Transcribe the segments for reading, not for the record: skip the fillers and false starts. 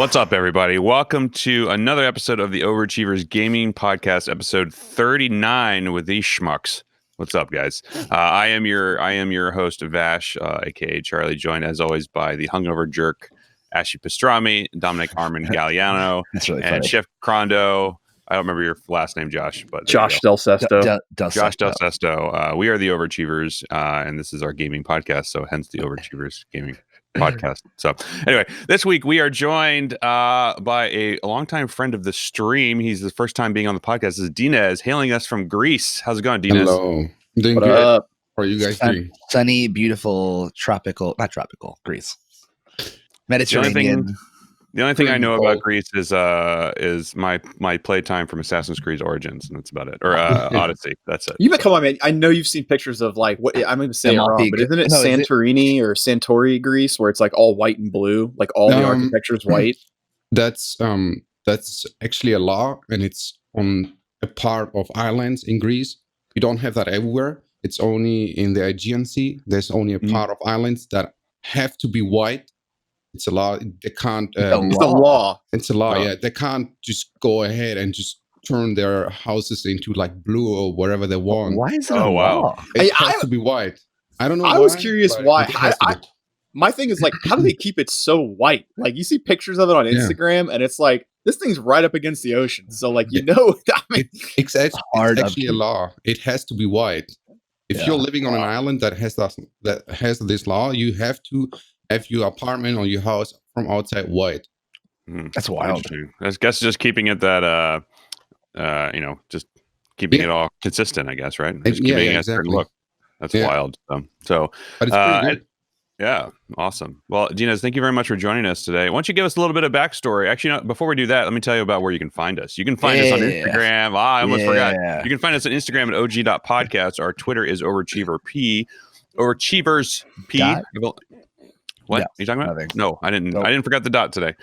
What's up, everybody? Welcome to another episode of the Overachievers Gaming Podcast, episode 39 with these schmucks. What's up, guys? I am your host, Vash, aka Charlie, joined as always by the hungover jerk, Ashy Pastrami, Dominic Armin Galliano, That's really and funny. Chef Crondo. I don't remember your last name, Josh, but Josh Del Sesto. Josh Del Sesto. We are the Overachievers, and this is our gaming podcast, so hence the Overachievers Gaming Podcast. So anyway, this week we are joined by a longtime friend of the stream. He's the first time being on the podcast. This is Dinez, hailing us from Greece. How's it going, Dinez? Hello. Doing What good. up? How are you guys doing? Sunny, beautiful, not tropical, Greece. Mediterranean. The only thing I know about Greece is my playtime from Assassin's Creed Origins, and that's about it. Or Odyssey. That's it. Come on, man. I know you've seen pictures of like what I'm going to say it wrong, but isn't it Santorini or Santori, Greece, where it's like all white and blue, like all the architecture is white? That's actually a law, and it's on a part of islands in Greece. You don't have that everywhere. It's only in the Aegean Sea. There's only a part of islands that have to be white. It's a law. They can't. It's a law. It's a law. Yeah, they can't just go ahead and just turn their houses into like blue or whatever they want. Why is it a law? It has to be white. I don't know. I was curious why. My thing is like, how do they keep it so white? Like you see pictures of it on Instagram, and it's like this thing's right up against the ocean. So like I mean, it's actually a law. It has to be white. If you're living on an island that has this law, you have to have your apartment or your house from outside white. That's wild. I guess just keeping it that just keeping it all consistent, I guess, right? Just keeping it a certain look. That's wild. So but it's pretty good. Yeah, awesome. Well, Dinez, thank you very much for joining us today. Why don't you give us a little bit of backstory? Actually, before we do that, let me tell you about where you can find us. You can find us on Instagram. I almost forgot. You can find us on Instagram at og.podcast. Our Twitter is overachieverp. Overachieversp. What are you talking about? Nothing. No, I didn't. Nope. I didn't forget the dot today.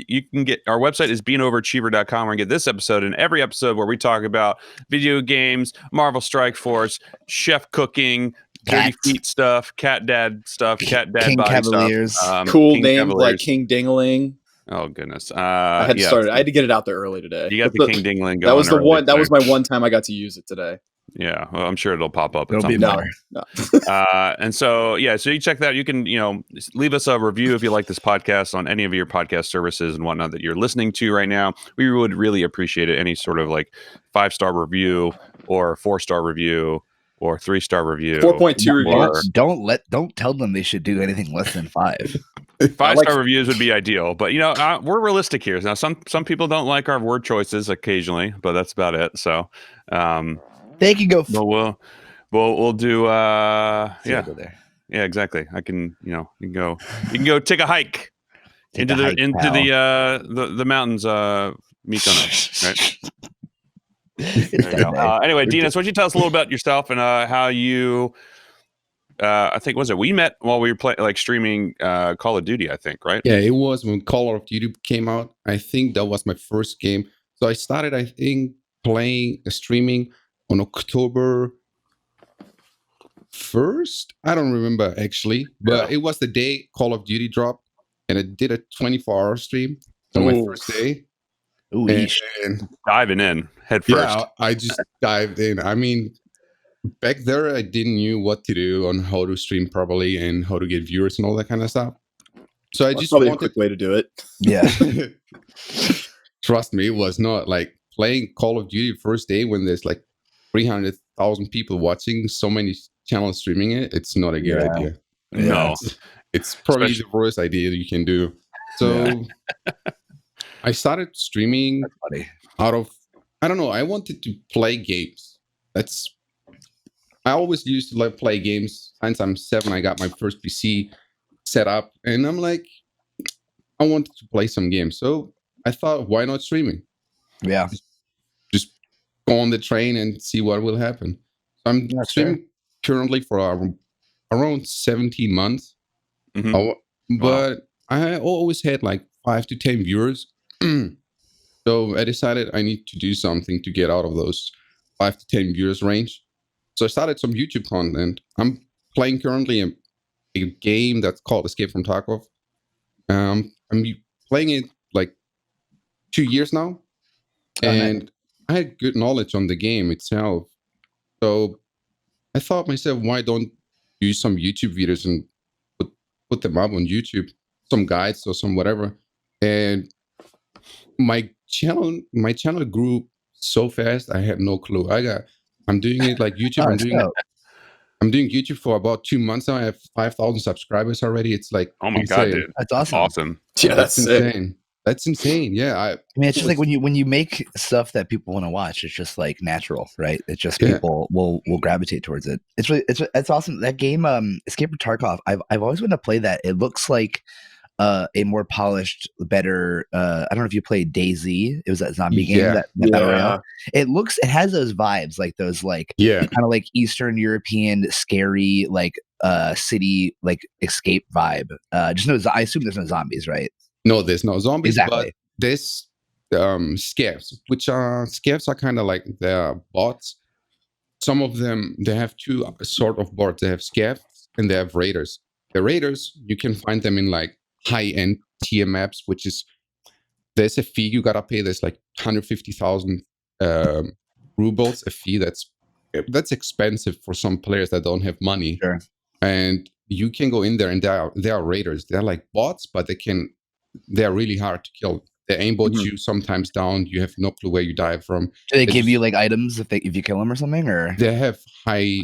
You can get our website is beingoverachiever.com. We're gonna get this episode and every episode where we talk about video games, Marvel Strike Force, chef cooking, dirty feet stuff, cat dad stuff, cat dad King body Cavaliers, stuff, cool King names Cavaliers. Like King Dingling. Oh goodness! I had to start. I had to get it out there early today. You got the King Dingling going. That was the one. That was my one time I got to use it today. Yeah, well, I'm sure it'll pop up. It'll be more. No. And so you check that. You can leave us a review if you like this podcast on any of your podcast services and whatnot that you're listening to right now. We would really appreciate it. Any sort of like 5-star review or 4-star review or 3-star review. 4.2 reviews. Don't tell them they should do anything less than 5. 5-star reviews would be ideal, but we're realistic here. Now, some people don't like our word choices occasionally, but that's about it. So, they can go. We'll do. Go there. Yeah, exactly. I can. You can go take a hike into the mountains. Meet on us, right? Anyway, Dinez, why don't you tell us a little about yourself and how you? I think we met while we were streaming Call of Duty. I think, right? Yeah, it was when Call of Duty came out. I think that was my first game. So I started, I think, streaming on October 1st. I don't remember actually, but it was the day Call of Duty dropped, and I did a 24-hour stream on my first day. And diving in head first. Yeah, I just dived in. I mean, back there, I didn't know what to do on how to stream properly and how to get viewers and all that kind of stuff. So That's probably a quick way to do it. Yeah. Trust me, it was not like playing Call of Duty first day when there's like 300,000 people watching, so many channels streaming it. It's not a good idea. No, it's probably the worst idea you can do. So I started streaming out of, I don't know, I wanted to play games. I always used to play games. Since I'm 7, I got my first PC set up, and I'm like, I wanted to play some games. So I thought, why not streaming? Yeah. Just go on the train and see what will happen. So I'm streaming currently for around 17 months. Mm-hmm. But I always had like 5 to 10 viewers. So I decided I need to do something to get out of those 5 to 10 viewers range. So I started some YouTube content. I'm playing currently a game that's called Escape from Tarkov. I'm playing it like 2 years now, and I had good knowledge on the game itself. So I thought myself, why don't do some YouTube videos and put them up on YouTube, some guides or some whatever. And my channel grew so fast, I had no clue. I'm doing it like YouTube. I'm doing YouTube for about 2 months now. I have 5,000 subscribers already. It's like, oh my god, dude, that's awesome. Yeah, that's insane. sick. That's insane. Yeah, I mean, it's just like when you make stuff that people want to watch, it's just like natural, right? It's just people will gravitate towards it. It's awesome. That game, Escape from Tarkov. I've always wanted to play that. It looks like a more polished, better. I don't know if you played DayZ. It was that zombie game, that Battle Royale. It has those vibes, like those kind of like Eastern European scary like city like escape vibe. Just no. I assume there's no zombies, right? No, there's no zombies, exactly. But there's scavs, which are kind of like they're bots. Some of them, they have two sort of bots. They have scavs and they have raiders. The raiders, you can find them in like high-end tier maps, which is there's a fee you gotta pay. There's like 150,000 rubles, a fee that's expensive for some players that don't have money. Sure. And you can go in there and they are raiders. They're like bots, but they're really hard to kill. They aimbot you sometimes down. You have no clue where you die from. Do they give you like items if you kill them or something, or they have high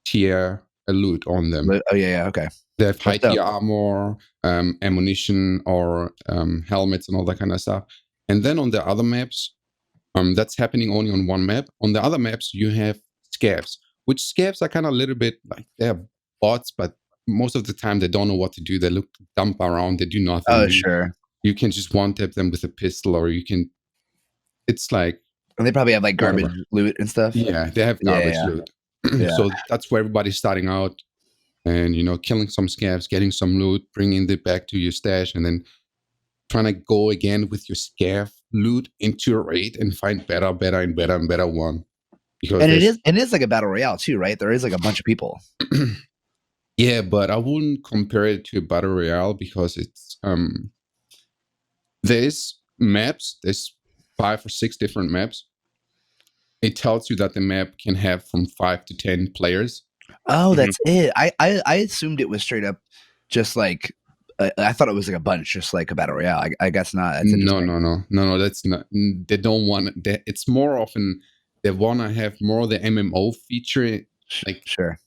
tier loot on them? Oh yeah, okay. They have high tier armor, ammunition, or helmets and all that kind of stuff. And then on the other maps, that's happening only on one map. On the other maps, you have scavs, which scavs are kind of a little bit like they're bots, but most of the time they don't know what to do. They look dump around. They do nothing. Oh, sure. You can just one-tap them with a pistol, or you can. It's like. And they probably have like garbage loot and stuff. Yeah, they have garbage loot. So that's where everybody's starting out, and killing some scavs, getting some loot, bringing it back to your stash, and then trying to go again with your scav loot into a raid and find better one. Because it is like a battle royale too, right? There is like a bunch of people. Yeah, but I wouldn't compare it to a battle royale because it's there's maps. There's 5 or 6 different maps. It tells you that the map can have from 5 to 10 players. Oh, that's it. I assumed it was straight up just like I thought it was like a bunch, just like a battle royale. I guess not. That's no. That's not. They don't want. It's more often they want to have more the MMO feature, like sure.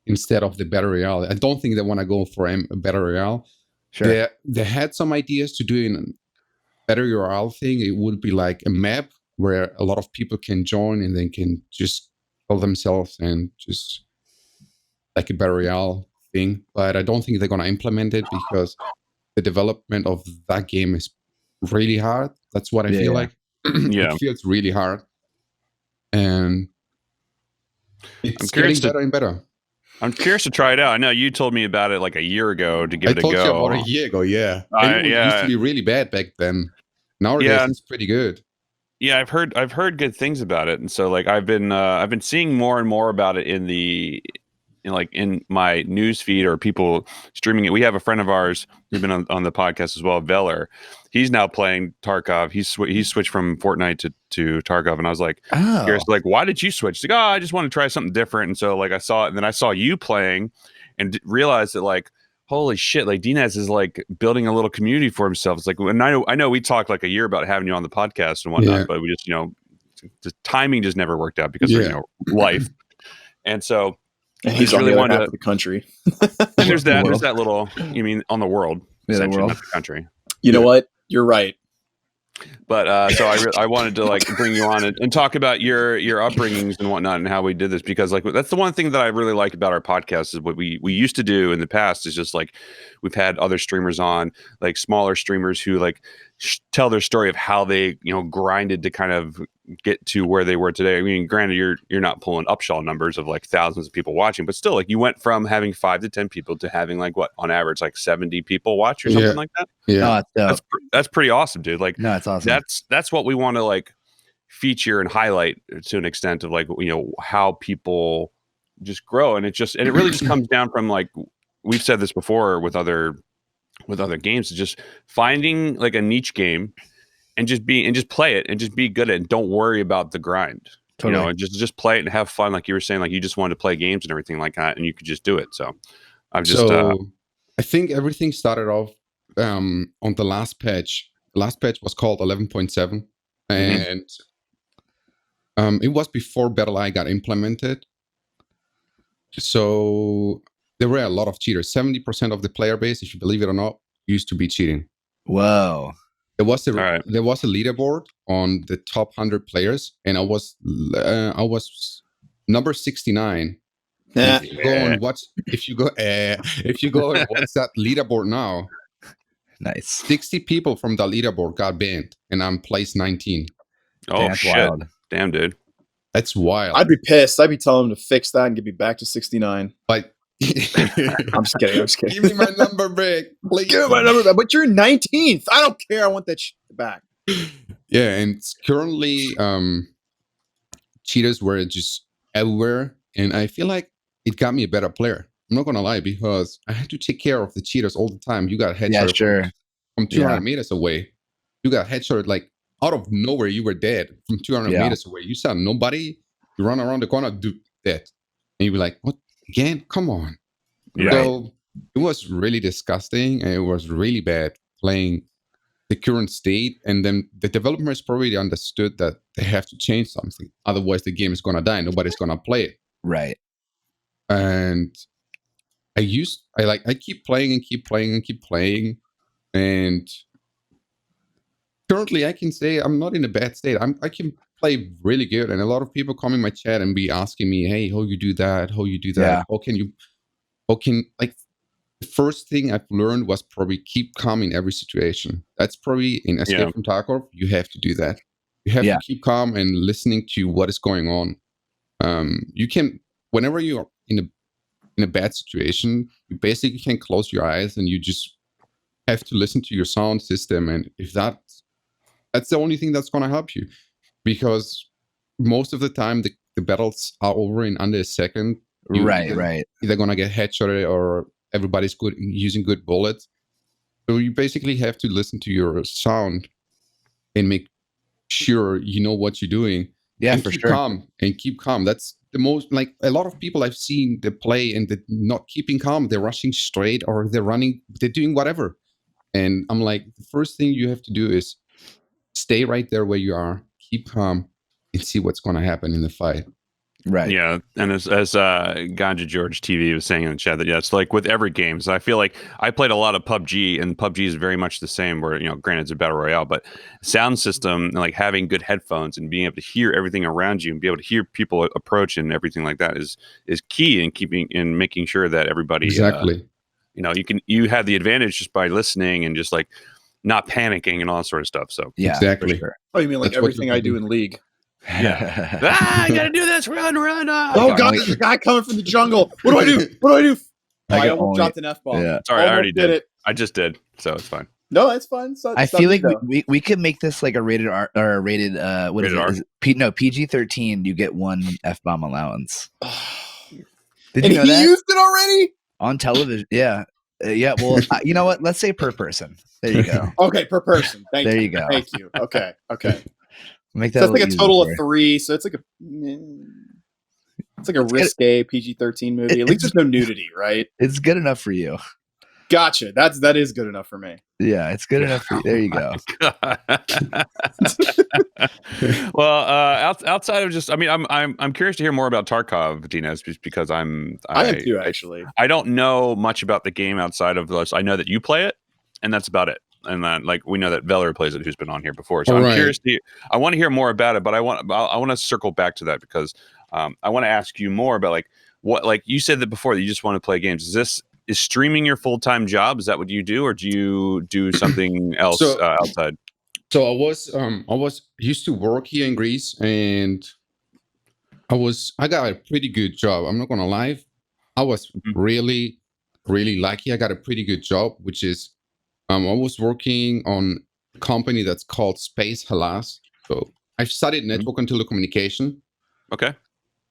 Instead of the battle royale. I don't think they want to go for a battle royale. Sure. They had some ideas to do in a battle royale thing. It would be like a map where a lot of people can join and they can just kill themselves and just like a battle royale thing. But I don't think they're going to implement it because the development of that game is really hard. That's what I feel like. It feels really hard. And it's getting better and better. I'm curious to try it out. I know you told me about it like a year ago to give it a go. I told you about a year ago, yeah. It used to be really bad back then. Nowadays, it's pretty good. Yeah, I've heard good things about it, and so like I've been seeing more and more about it in my news feed or people streaming it. We have a friend of ours who's been on the podcast as well, Veller. He's now playing Tarkov. He's switched from Fortnite to Tarkov, and I was like, curious, like, why did you switch? He's like, I just want to try something different. And so like I saw it, and then I saw you playing, and realized that like, holy shit, like Dinez is like building a little community for himself. It's like, and I know we talked like a year about having you on the podcast and whatnot, but we just the timing just never worked out because of life, and so. And he's really on the other half of the country. And there's that little, you mean on the world, essentially, the world. not the country. You know what? You're right. But so I wanted to like bring you on and talk about your upbringings and whatnot and how we did this, because like that's the one thing that I really like about our podcast is what we used to do in the past is just like we've had other streamers on, like smaller streamers who like tell their story of how they grinded to kind of get to where they were today. I mean, granted, you're not pulling upshall numbers of like thousands of people watching, but still, like you went from having 5 to 10 people to having like what on average like 70 people watch or something like that. Yeah, that's pretty awesome, dude. Like, no, it's awesome. That's what we want to like feature and highlight to an extent of like how people just grow, and it really just comes down from like we've said this before with other with other games is just finding like a niche game and just play it and just be good at it and don't worry about the grind. Totally. You know, and just play it and have fun, like you were saying, like you just wanted to play games and everything like that, and you could just do it. So I've just I think everything started off on the last patch. The last patch was called 11.7, and it was before Battle Eye got implemented. So there were a lot of cheaters. 70% of the player base, if you believe it or not, used to be cheating. Whoa. There was a leaderboard on the top 100 players, and I was number 69. If you go and watch that leaderboard now, nice. 60 people from the leaderboard got banned, and I'm place 19. Oh, that's shit! Wild. Damn, dude, that's wild. I'd be pissed. I'd be telling them to fix that and get me back to 69. But I'm just kidding. Give me my number back, please. Give me my number back. But you're 19th. I don't care. I want that shit back. Yeah, and currently, cheaters were just everywhere, and I feel like it got me a better player. I'm not gonna lie, because I had to take care of the cheaters all the time. You got headshot from 200 meters away. You got headshot like out of nowhere. You were dead from 200 meters away. You saw nobody. You run around the corner, do that, and you be like, "What again? Come on!" Yeah. So it was really disgusting, and it was really bad playing the current state. And then the developers probably understood that they have to change something, otherwise the game is gonna die. Nobody's gonna play it. Right. And I keep playing and keep playing and keep playing, and currently I can say I'm not in a bad state. I can play really good, and a lot of people come in my chat and be asking me, "Hey, how you do that? How you do that? How can like." The first thing I've learned was probably keep calm in every situation. That's probably in Escape from Tarkov. You have to do that. You have to keep calm and listening to what is going on. You can, whenever you're in a bad situation, you basically can close your eyes and you just have to listen to your sound system. And if that's the only thing that's going to help you, because most of the time the battles are over in under a second. Right. Either going to get headshotted or everybody's good using good bullets. So you basically have to listen to your sound and make sure you know what you're doing. Yeah, and for keep sure. calm and keep calm. That's the most, like, a lot of people I've seen they play and they're not keeping calm. They're rushing straight or they're running, they're doing whatever. And I'm like, the first thing you have to do is stay right there where you are, keep calm, and see what's going to happen in the fight. Right. Yeah. And as Ganja George TV was saying in the chat, that it's like with every game. So I feel like I played a lot of PUBG, and PUBG is very much the same, where, granted it's a battle royale, but sound system and like having good headphones and being able to hear everything around you and be able to hear people approach and everything like that is key in making sure that everybody exactly. You have the advantage just by listening and just like not panicking and all that sort of stuff. So yeah, exactly. Sure. Oh, you mean like everything I do in League? Yeah. I gotta do this. Run. Oh God, there's a guy coming from the jungle. What do I do? I almost dropped an F-bomb. Yeah. Sorry, I already did it. I just did, so it's fine. No, it's fine. So, I feel like we could make this like a rated R or a rated what rated is it? R? PG-13. You get one F-bomb allowance. Did and you know that? He used it already on television. Yeah. Yeah. Well, you know what? Let's say per person. There you go. Okay, per person. There you go. Thank you. Okay. Make that. So it's like a total of 3. So it's like a risque PG-13 movie. At least there's no nudity, right? It's good enough for you. Gotcha. That is good enough for me. Yeah, it's good enough for you. There you go. Well, outside of just, I mean, I'm curious to hear more about Tarkov, Dinez, just because I am too, actually. I don't know much about the game outside of this. I know that you play it, and that's about it. And then, like, we know that Veller plays it, who's been on here before. So I'm curious I want to hear more about it, but I want to circle back to that because I want to ask you more about like what, like you said that before that you just want to play games. Is streaming your full-time job? Is that what you do, or do you do something else outside? So I was used to work here in Greece, and I got a pretty good job. I'm not gonna lie. I was really, really lucky. I got a pretty good job, which is I was working on a company that's called Space Hellas. So I studied network and telecommunication. Okay.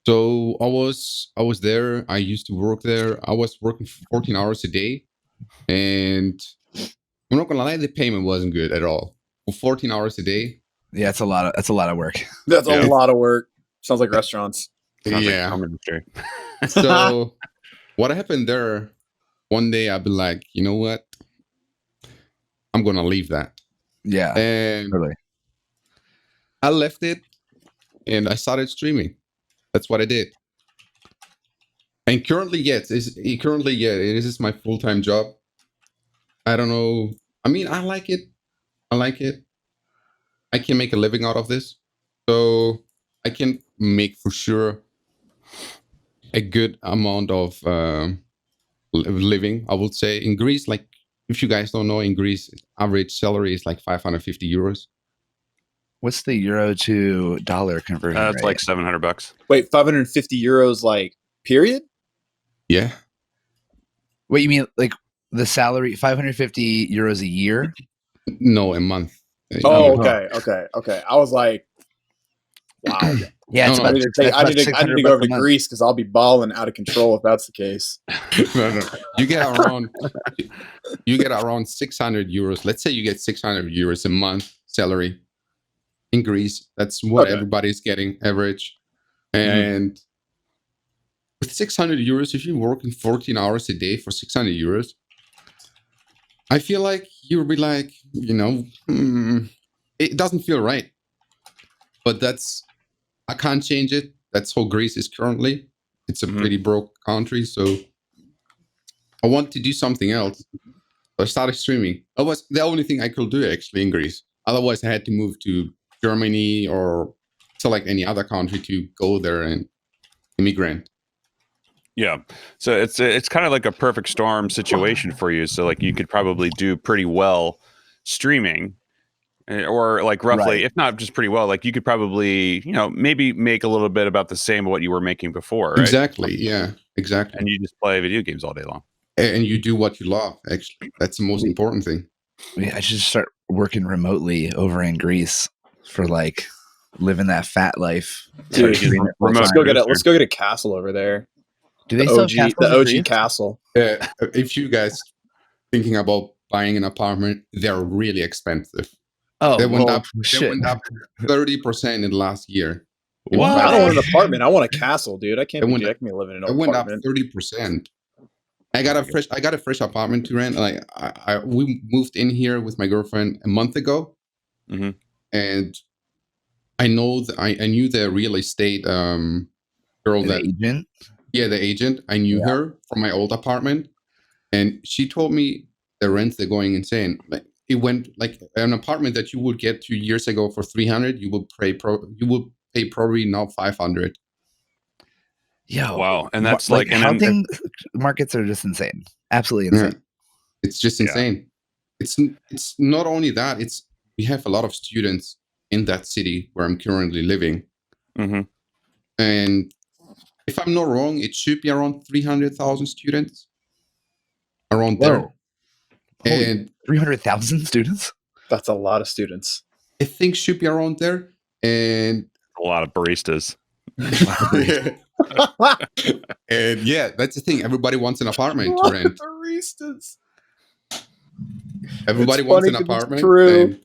So I was there. I used to work there. I was working 14 hours a day, and I'm not gonna lie, the payment wasn't good at all. For 14 hours a day. Yeah, that's a lot of work. That's a lot of work. Sounds like restaurants. Sounds yeah. like industry. So what happened there? One day I'll be like, you know what? I'm gonna leave that. Yeah, And totally. I left it and I started streaming. That's what I did. And currently, it is my full-time job. I don't know. I mean, I like it. I can make a living out of this. So I can make for sure a good amount of living, I would say. In Greece, like, if you guys don't know, in Greece, average salary is like 550 euros. What's the euro to dollar conversion It's rate? like $700. Wait, 550 euros, like, period? Yeah. Wait, you mean like the salary, 550 euros a year? No, a month. Oh, okay. I was like, wow. Yeah, it's No, about, I need to go over to Greece because I'll be balling out of control if that's the case. No. You get around 600 euros. Let's say you get 600 euros a month salary in Greece. That's what everybody's getting average. And with 600 euros, if you're working 14 hours a day for 600 euros, I feel like you'll be like, it doesn't feel right. But I can't change it. That's how Greece is currently. It's a pretty broke country. So I want to do something else. So I started streaming. That was the only thing I could do actually in Greece. Otherwise, I had to move to Germany or select any other country to go there and immigrant. Yeah. So it's kind of like a perfect storm situation for you. So like you could probably do pretty well streaming, or like roughly, if not just pretty well, like you could probably, maybe make a little bit about the same of what you were making before. Right? Exactly. Yeah, exactly. And you just play video games all day long. And you do what you love, actually. That's the most important thing. I should start working remotely over in Greece for like living that fat life. Dude, let's go get a castle over there. Do they still have the OG castle? If you guys thinking about buying an apartment, they're really expensive. Oh, they went up 30% in the last year. What? I don't want an apartment. I want a castle, dude. I can't be living in an apartment. It went up 30%. I got a fresh apartment to rent. Like we moved in here with my girlfriend a month ago, and I knew the real estate girl, the agent. Yeah, the agent. I knew her from my old apartment, and she told me the rents they're going insane. Like it went like an apartment that you would get 2 years ago for 300, you will pay probably now 500. Yeah, wow, and that's like housing markets are just insane, absolutely insane. Yeah. It's just insane. It's not only that. We have a lot of students in that city where I'm currently living, and if I'm not wrong, it should be around 300,000 students around there. And 300,000 students? That's a lot of students. I think should be around there, and a lot of baristas. And yeah, that's the thing. Everybody wants an apartment to rent. Baristas. Everybody wants an apartment. And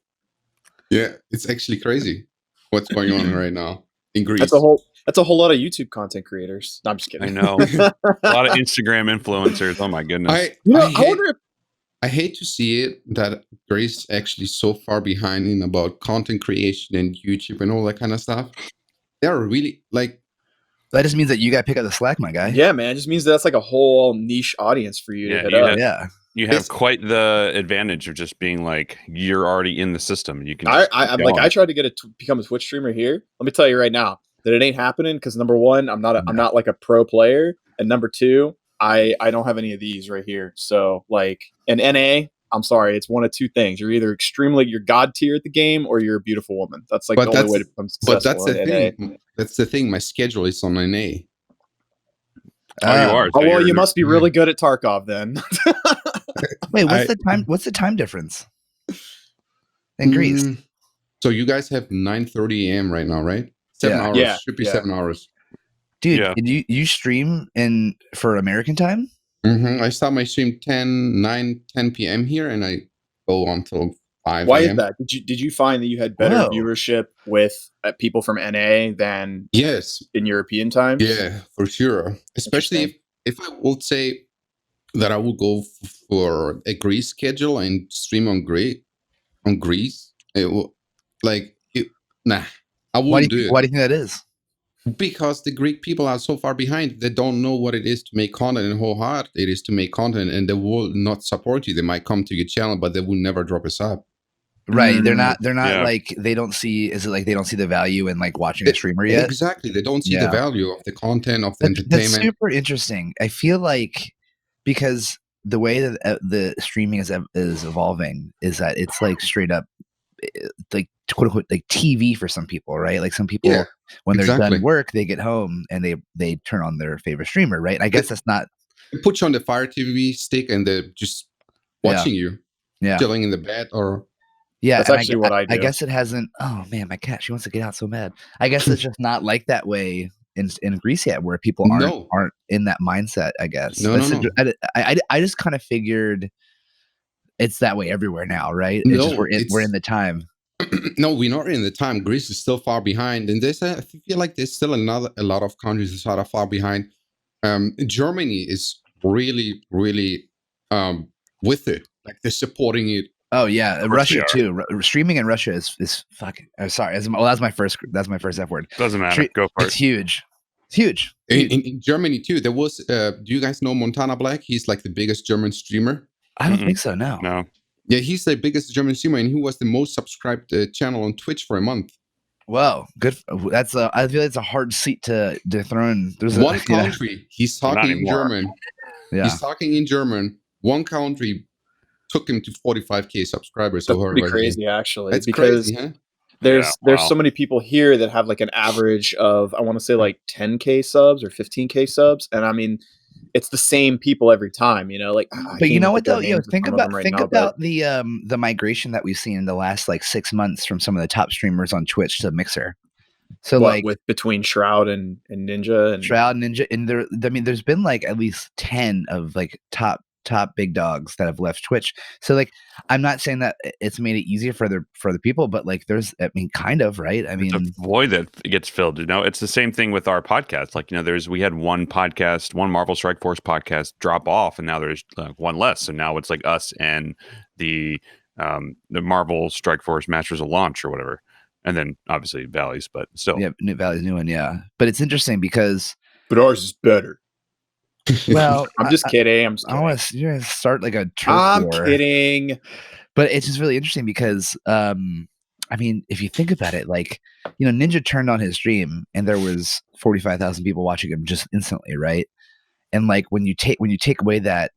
yeah, it's actually crazy what's going on right now in Greece. That's a whole lot of YouTube content creators. No, I'm just kidding. I know. A lot of Instagram influencers. Oh my goodness. I hate to see it that Greece actually so far behind in about content creation and YouTube and all that kind of stuff. They're really like. That just means that you got to pick up the slack, my guy. Yeah, man. It just means that's like a whole niche audience for you to hit up. You have quite the advantage of just being like you're already in the system. You can. I tried to become a Twitch streamer here. Let me tell you right now that it ain't happening because number one, I'm not like a pro player, and number two, I don't have any of these right here. So like an NA, I'm sorry, it's one of two things. You're either you're god tier at the game, or you're a beautiful woman. That's like the only way to become successful. But that's the thing. That's the thing. My schedule is on NA. You are. So well, you must be really good at Tarkov then. Wait, what's the time? What's the time difference in Greece? So you guys have 9:30 a.m. right now, right? 7 hours. Yeah. Should be 7 hours. Dude, you stream for American time? I start my stream 10 p.m. here, and I go until 5 Why a.m. is that? Did you find that you had better viewership with people from NA than in European times? Yeah, for sure. Especially if I would say that I would go for a Greece schedule and stream on Greece, it will, I wouldn't do it. Why do you think that is? Because the Greek people are so far behind, they don't know what it is to make content and how hard it is to make content, and they will not support you. They might come to your channel, but they will never drop a sub. Right. They're not like, they don't see, is it like they don't see the value in like watching a streamer yet? Exactly. They don't see the value of the content, of the entertainment. That's super interesting. I feel like because the way that the streaming is evolving is that it's like straight up like quote unquote like TV for some people, right? Like some people when they're done work, they get home and they turn on their favorite streamer, right? I guess that's not. They put you on the Fire TV stick and they're just watching you, chilling in the bed or. Yeah, that's actually what I do. I guess it hasn't. Oh man, my cat, she wants to get out so bad. I guess it's just not like that way in Greece yet, where people aren't in that mindset. I guess. No. I just kind of figured it's that way everywhere now, right? It's just we're in the time. No, we're not in the time. Greece is still far behind, and I feel like there's still a lot of countries that are far behind. Germany is really with it. Like they're supporting it. Oh yeah, Russia too. Streaming in Russia is fucking. Sorry, that's my first F word. Doesn't matter. Go for it. It's huge. It's huge. In Germany too. There was. Do you guys know Montana Black? He's like the biggest German streamer. I don't think so. No. Yeah, he's the biggest German streamer, and he was the most subscribed channel on Twitch for a month. Wow, good. That's I feel it's a hard seat to dethrone. There's one country. He's talking in German. Yeah. He's talking in German. One country took him to 45K subscribers. That's pretty crazy, actually. That's because crazy, huh? There's so many people here that have like an average of, I want to say like 10K subs or 15K subs, and I mean, it's the same people every time, you know. Like, but you know what though? Think about the migration that we've seen in the last like 6 months from some of the top streamers on Twitch to Mixer. So between Shroud and Ninja and there, I mean, there's been like at least 10 of like top big dogs that have left Twitch. So like, I'm not saying that it's made it easier for the people, but like there's, I mean, kind of, right? I mean, it's a void that gets filled, you know. It's the same thing with our podcast. Like, you know, we had one Marvel Strike Force podcast drop off, and now there's one less. So now it's like us and the Marvel Strike Force Masters of Launch or whatever. And then obviously Valley's, but still. Yeah, Valley's new one, yeah. But it's interesting because ours is better. Well, I'm just kidding. I want to start like a turf war. I'm kidding. But it's just really interesting because, I mean, if you think about it, like, you know, Ninja turned on his stream and there was 45,000 people watching him just instantly, right? And like when you take away that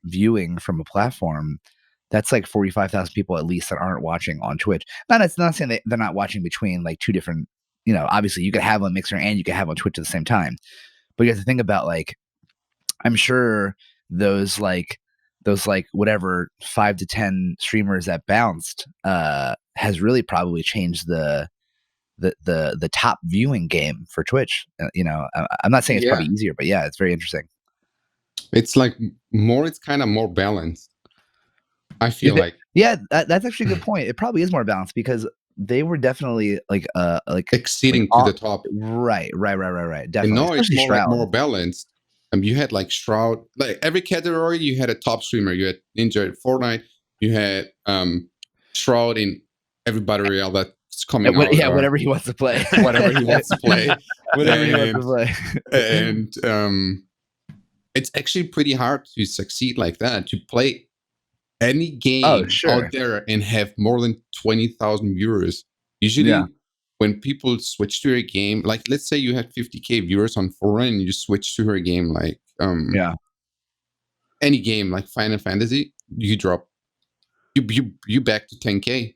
viewing from a platform, that's like 45,000 people at least that aren't watching on Twitch. It's not saying they're not watching between like two different, you know, obviously you could have on Mixer and you could have on Twitch at the same time. But you have to think about like, I'm sure those whatever 5 to 10 streamers that bounced has really probably changed the top viewing game for Twitch. You know, I'm not saying it's probably easier, but yeah, it's very interesting. It's like it's kind of more balanced. I feel like that's actually a good point. It probably is more balanced because they were definitely like exceeding to the top. Right. Definitely. And now it's more balanced. You had like Shroud, like every category you had a top streamer. You had Ninja at Fortnite, you had Shroud in every battle royale that's coming out. Yeah, whatever he wants to play. Whatever he wants to play. Whatever he wants to play. And it's actually pretty hard to succeed like that, to play any game out there and have more than 20,000 viewers. Usually when people switch to a game, like let's say you had 50K viewers on Fortnite and you switch to her game, like any game like Final Fantasy, you drop you back to 10K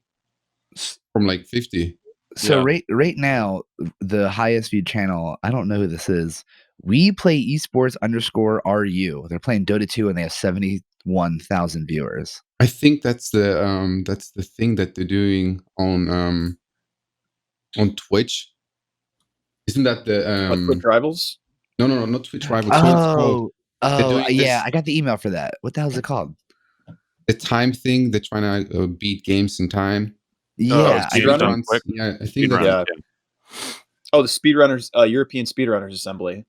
from like 50. So right now, the highest viewed channel, I don't know who this is. We play esports _RU. They're playing Dota 2 and they have 71,000 viewers. I think that's the thing that they're doing on Twitch. Isn't that the Twitch Rivals? No, not Twitch Rivals. Oh yeah, I got the email for that. What the hell is it called? The time thing. They're trying to beat games in time. Yeah, speedrunning. Yeah, I think that's Oh, the speedrunners, European Speedrunners Assembly,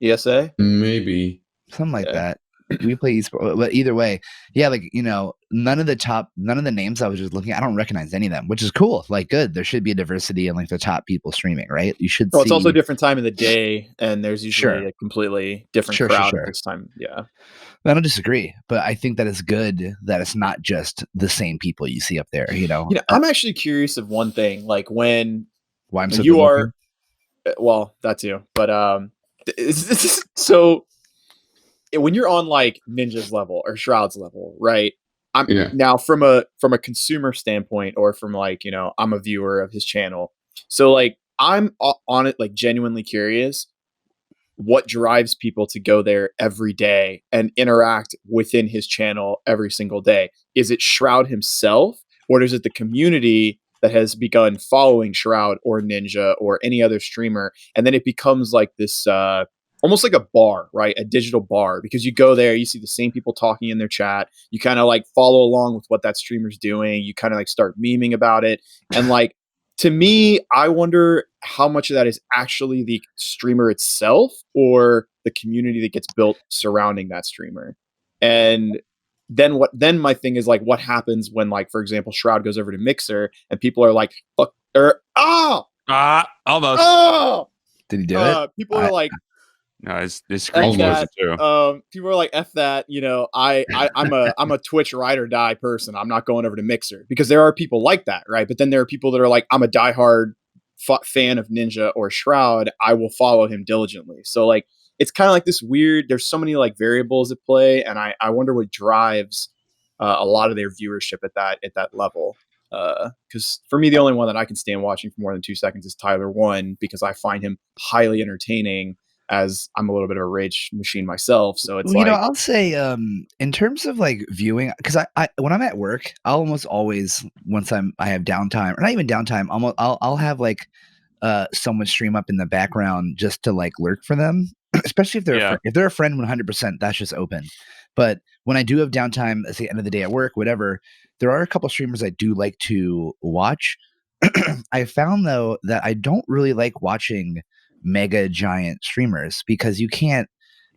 ESA, maybe something like that. We play esports, but either way, yeah, like none of the names I was just looking at, I don't recognize any of them, which is cool. Like, good. There should be a diversity in like the top people streaming, right? You should. Well, it's also a different time of the day, and there's usually Sure. a completely different crowd at this time. Yeah, I don't disagree, but I think that it's good that it's not just the same people you see up there. I'm actually curious of one thing, like when so you are, well, that too, but so when you're on like Ninja's level or Shroud's level, right? Now from a consumer standpoint, or from like, I'm a viewer of his channel. So like I'm on it, like genuinely curious what drives people to go there every day and interact within his channel every single day. Is it Shroud himself, or is it the community that has begun following Shroud or Ninja or any other streamer? And then it becomes like this, almost like a bar, right? A digital bar, because you go there, you see the same people talking in their chat. You kind of like follow along with what that streamer's doing. You kind of like start memeing about it. And like, to me, I wonder how much of that is actually the streamer itself or the community that gets built surrounding that streamer. And then my thing is like, what happens when, like, for example, Shroud goes over to Mixer and people are like, fuck, or almost. Oh, did he do it? People are like, no, his screen was it too. People are like, F that, I'm a Twitch ride or die person. I'm not going over to Mixer, because there are people like that, right? But then there are people that are like, I'm a diehard fan of Ninja or Shroud. I will follow him diligently. So like, it's kind of like this weird, there's so many like variables at play, and I wonder what drives a lot of their viewership at that level. Because for me, the only one that I can stand watching for more than 2 seconds is Tyler One, because I find him highly entertaining, as I'm a little bit of a rage machine myself. So it's I'll say, in terms of like viewing, because I when I'm at work, I'll almost always, once I have downtime, or not even downtime, I'll have like someone stream up in the background just to like lurk for them, especially if they're a friend 100%, that's just open. But when I do have downtime at the end of the day at work, whatever, there are a couple streamers I do like to watch. I found though that I don't really like watching mega giant streamers, because you can't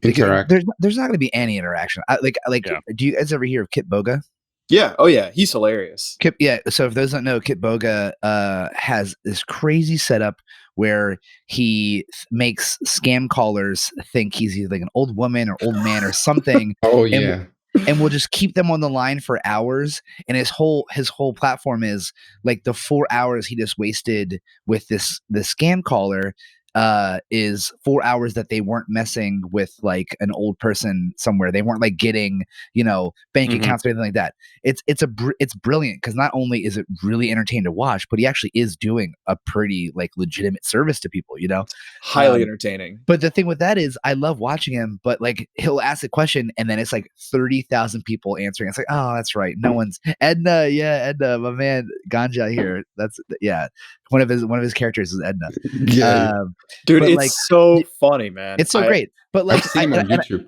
interact. There's not going to be any interaction. Do you guys ever hear of Kit Boga? Yeah. Oh yeah, he's hilarious. Kip, yeah. So if those don't know, Kit Boga has this crazy setup where he makes scam callers think he's either like an old woman or old man or something. Oh yeah. And we'll just keep them on the line for hours. And his whole platform is like the 4 hours he just wasted with the scam caller is 4 hours that they weren't messing with like an old person somewhere. They weren't like getting, bank accounts or anything like that. It's brilliant, because not only is it really entertaining to watch, but he actually is doing a pretty like legitimate service to people, highly entertaining. But the thing with that is I love watching him, but like he'll ask a question and then it's like 30,000 people answering. It's like, oh, that's right. No one's Edna. Yeah. Edna, my man Ganja here. That's one of his characters is Edna. Yeah. Dude, it's so funny, man. It's so great. But like, I've seen him on YouTube.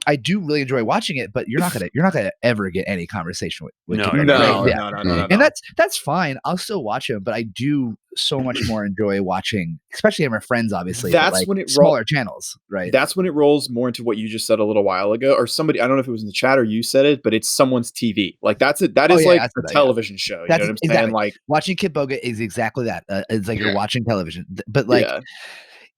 I do really enjoy watching it, but you're not gonna ever get any conversation with no. And that's fine. I'll still watch him, but I do so much more enjoy watching, especially my friends, obviously. That's like when it smaller channels, right? That's when it rolls more into what you just said a little while ago, or somebody. I don't know if it was in the chat or you said it, but it's someone's TV. Like that's it. That is like a television show. You know what I'm saying? Like watching Kit Boga is exactly that. It's like you're watching television, but like. Yeah.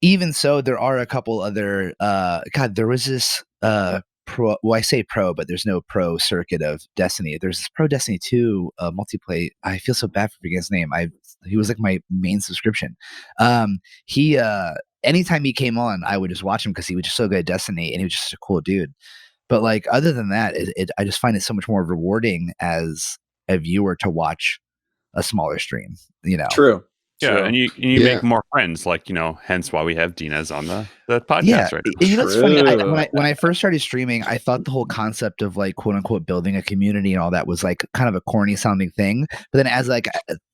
Even so, there are a couple other. There was this pro. Well, I say pro, but there's no pro circuit of Destiny. There's this Pro Destiny 2 multiplayer. I feel so bad for forgetting his name. He was like my main subscription. He anytime he came on, I would just watch him because he was just so good at Destiny, and he was just a cool dude. But like other than that, I just find it so much more rewarding as a viewer to watch a smaller stream. True. Yeah, and you make more friends, like, hence why we have Dinez on the podcast right now. That's funny. When I first started streaming, I thought the whole concept of like quote unquote building a community and all that was like kind of a corny sounding thing. But then as like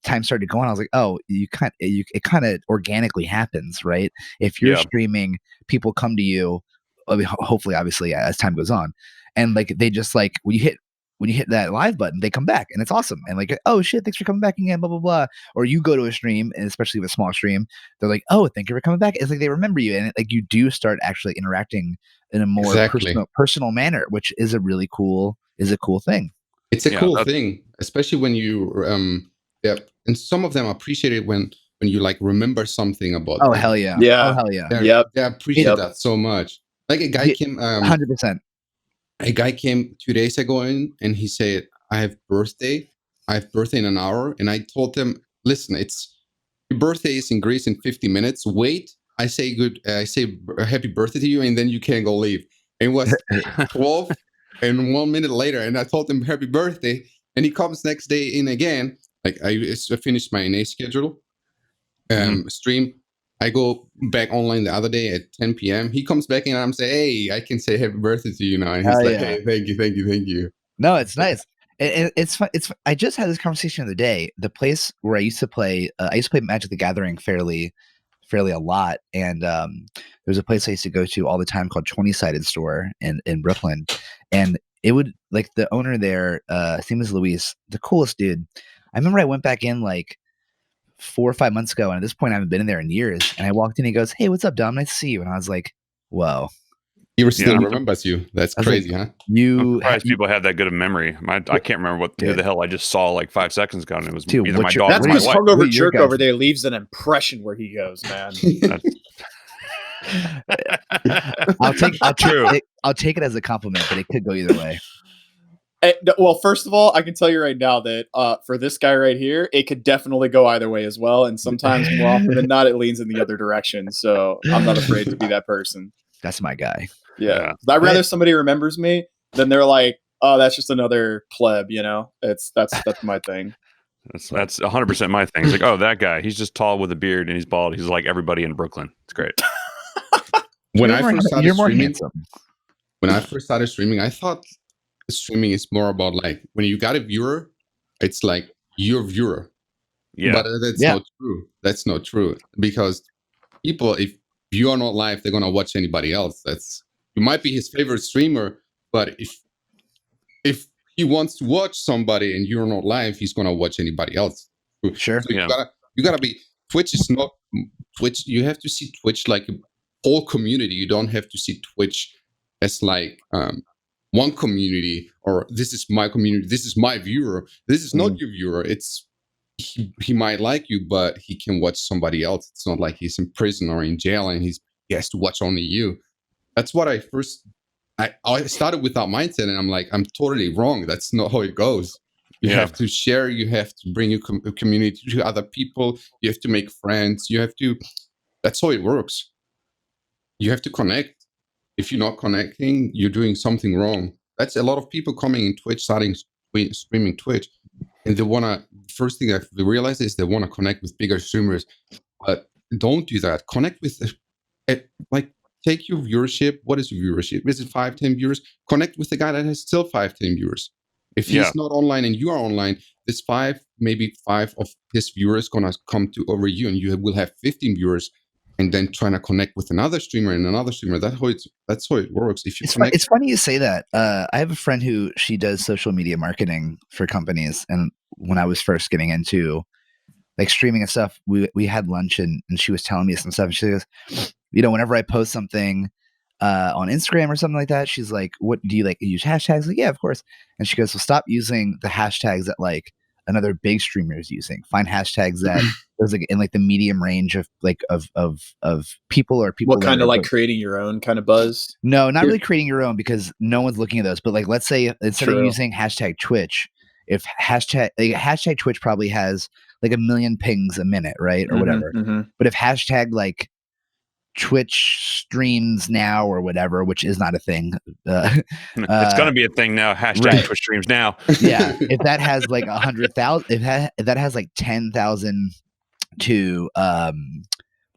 time started going, I was like, oh, it kind of organically happens, right? If you're streaming, people come to you I mean, hopefully, obviously, as time goes on, and like they just like when you hit that live button, they come back and it's awesome. And like, oh shit, thanks for coming back again, blah blah blah. Or you go to a stream, and especially with a small stream, they're like, oh, thank you for coming back. It's like they remember you, and like you do start actually interacting in a more personal manner, which is a really cool thing. It's a cool thing, especially when you and some of them appreciate it when you like remember something about them. Hell yeah. Yeah. Oh hell yeah. They appreciate that so much. Like a guy came 100%. A guy came 2 days ago and he said, I have birthday in an hour. And I told him, listen, your birthday is in Greece in 50 minutes. Wait, I say happy birthday to you, and then you can go leave. And it was 12 and 1 minute later, and I told him happy birthday, and he comes next day in again. Like I finished my NA schedule stream. I go back online the other day at 10 p.m. He comes back and I'm saying, hey, I can say happy birthday to you now. And he's like, hey, thank you. No, it's nice. It's fun. I just had this conversation the other day. The place where I used to play Magic the Gathering fairly a lot. And there's a place I used to go to all the time called 20-Sided Store in Brooklyn. And it would, like, the owner there, his name is Luis, the coolest dude. I remember I went back in like 4 or 5 months ago, and at this point I haven't been in there in years, and I walked in, he goes, hey, what's up, Dom? Nice to see you. And I was like, whoa. He still remembers you. That's crazy, like, huh? I'm surprised people have that good of memory. I can't remember who the hell I just saw like 5 seconds ago, and it was either my dog or my wife. That's hungover jerk over there leaves an impression where he goes, man. I'll take it as a compliment, but it could go either way. Well, first of all, I can tell you right now that for this guy right here, it could definitely go either way as well. And sometimes more often than not, it leans in the other direction. So I'm not afraid to be that person. That's my guy. Yeah. I'd rather somebody remembers me than they're like, oh, that's just another pleb, you know? That's my thing. That's 100% my thing. It's like, oh, that guy, he's just tall with a beard and he's bald. He's like everybody in Brooklyn. It's great. When I first started streaming, I thought streaming is more about like when you got a viewer, it's like your viewer. Yeah. But that's not true. That's not true, because people, if you are not live, they're gonna watch anybody else. You might be his favorite streamer, but if he wants to watch somebody and you're not live, he's gonna watch anybody else. Sure. So you gotta be. Twitch is not Twitch. You have to see Twitch like a whole community. You don't have to see Twitch as like one community, or this is my community, this is my viewer, this is not your viewer. It's he might like you, but he can watch somebody else. It's not like he's in prison or in jail and he has to watch only you. That's what I started with that mindset, and I'm like, I'm totally wrong. That's not how it goes. You have to share, you have to bring your community to other people, you have to make friends, that's how it works. You have to connect. If you're not connecting, you're doing something wrong. That's a lot of people coming in Twitch, starting streaming Twitch, and first thing they realize is they want to connect with bigger streamers. But don't do that. Connect with, take your viewership. What is your viewership? Is it 5-10 viewers? Connect with the guy that has still 5-10 viewers. If he's not online and you are online, this maybe five of his viewers gonna come to over you, and you will have 15 viewers. And then trying to connect with another streamer and another streamer. That's how it works. If you it's funny you say that. I have a friend who she does social media marketing for companies, and when I was first getting into like streaming and stuff, we had lunch and she was telling me some stuff. And she goes, whenever I post something on Instagram or something like that, she's like, "What do you like? Use hashtags?" Like, yeah, of course. And she goes, "Well, stop using the hashtags that like another big streamer is using. Find hashtags that." There's like in like the medium range of like of people or people. What kind of like creating your own kind of buzz? No, not really creating your own, because no one's looking at those. But like, let's say instead of using hashtag Twitch, if hashtag Twitch probably has like 1 million pings a minute, right, or whatever. But if hashtag like Twitch streams now or whatever, which is not a thing. It's going to be a thing now. Hashtag Twitch streams now. Yeah, if that has like 100,000, if that has like 10,000. To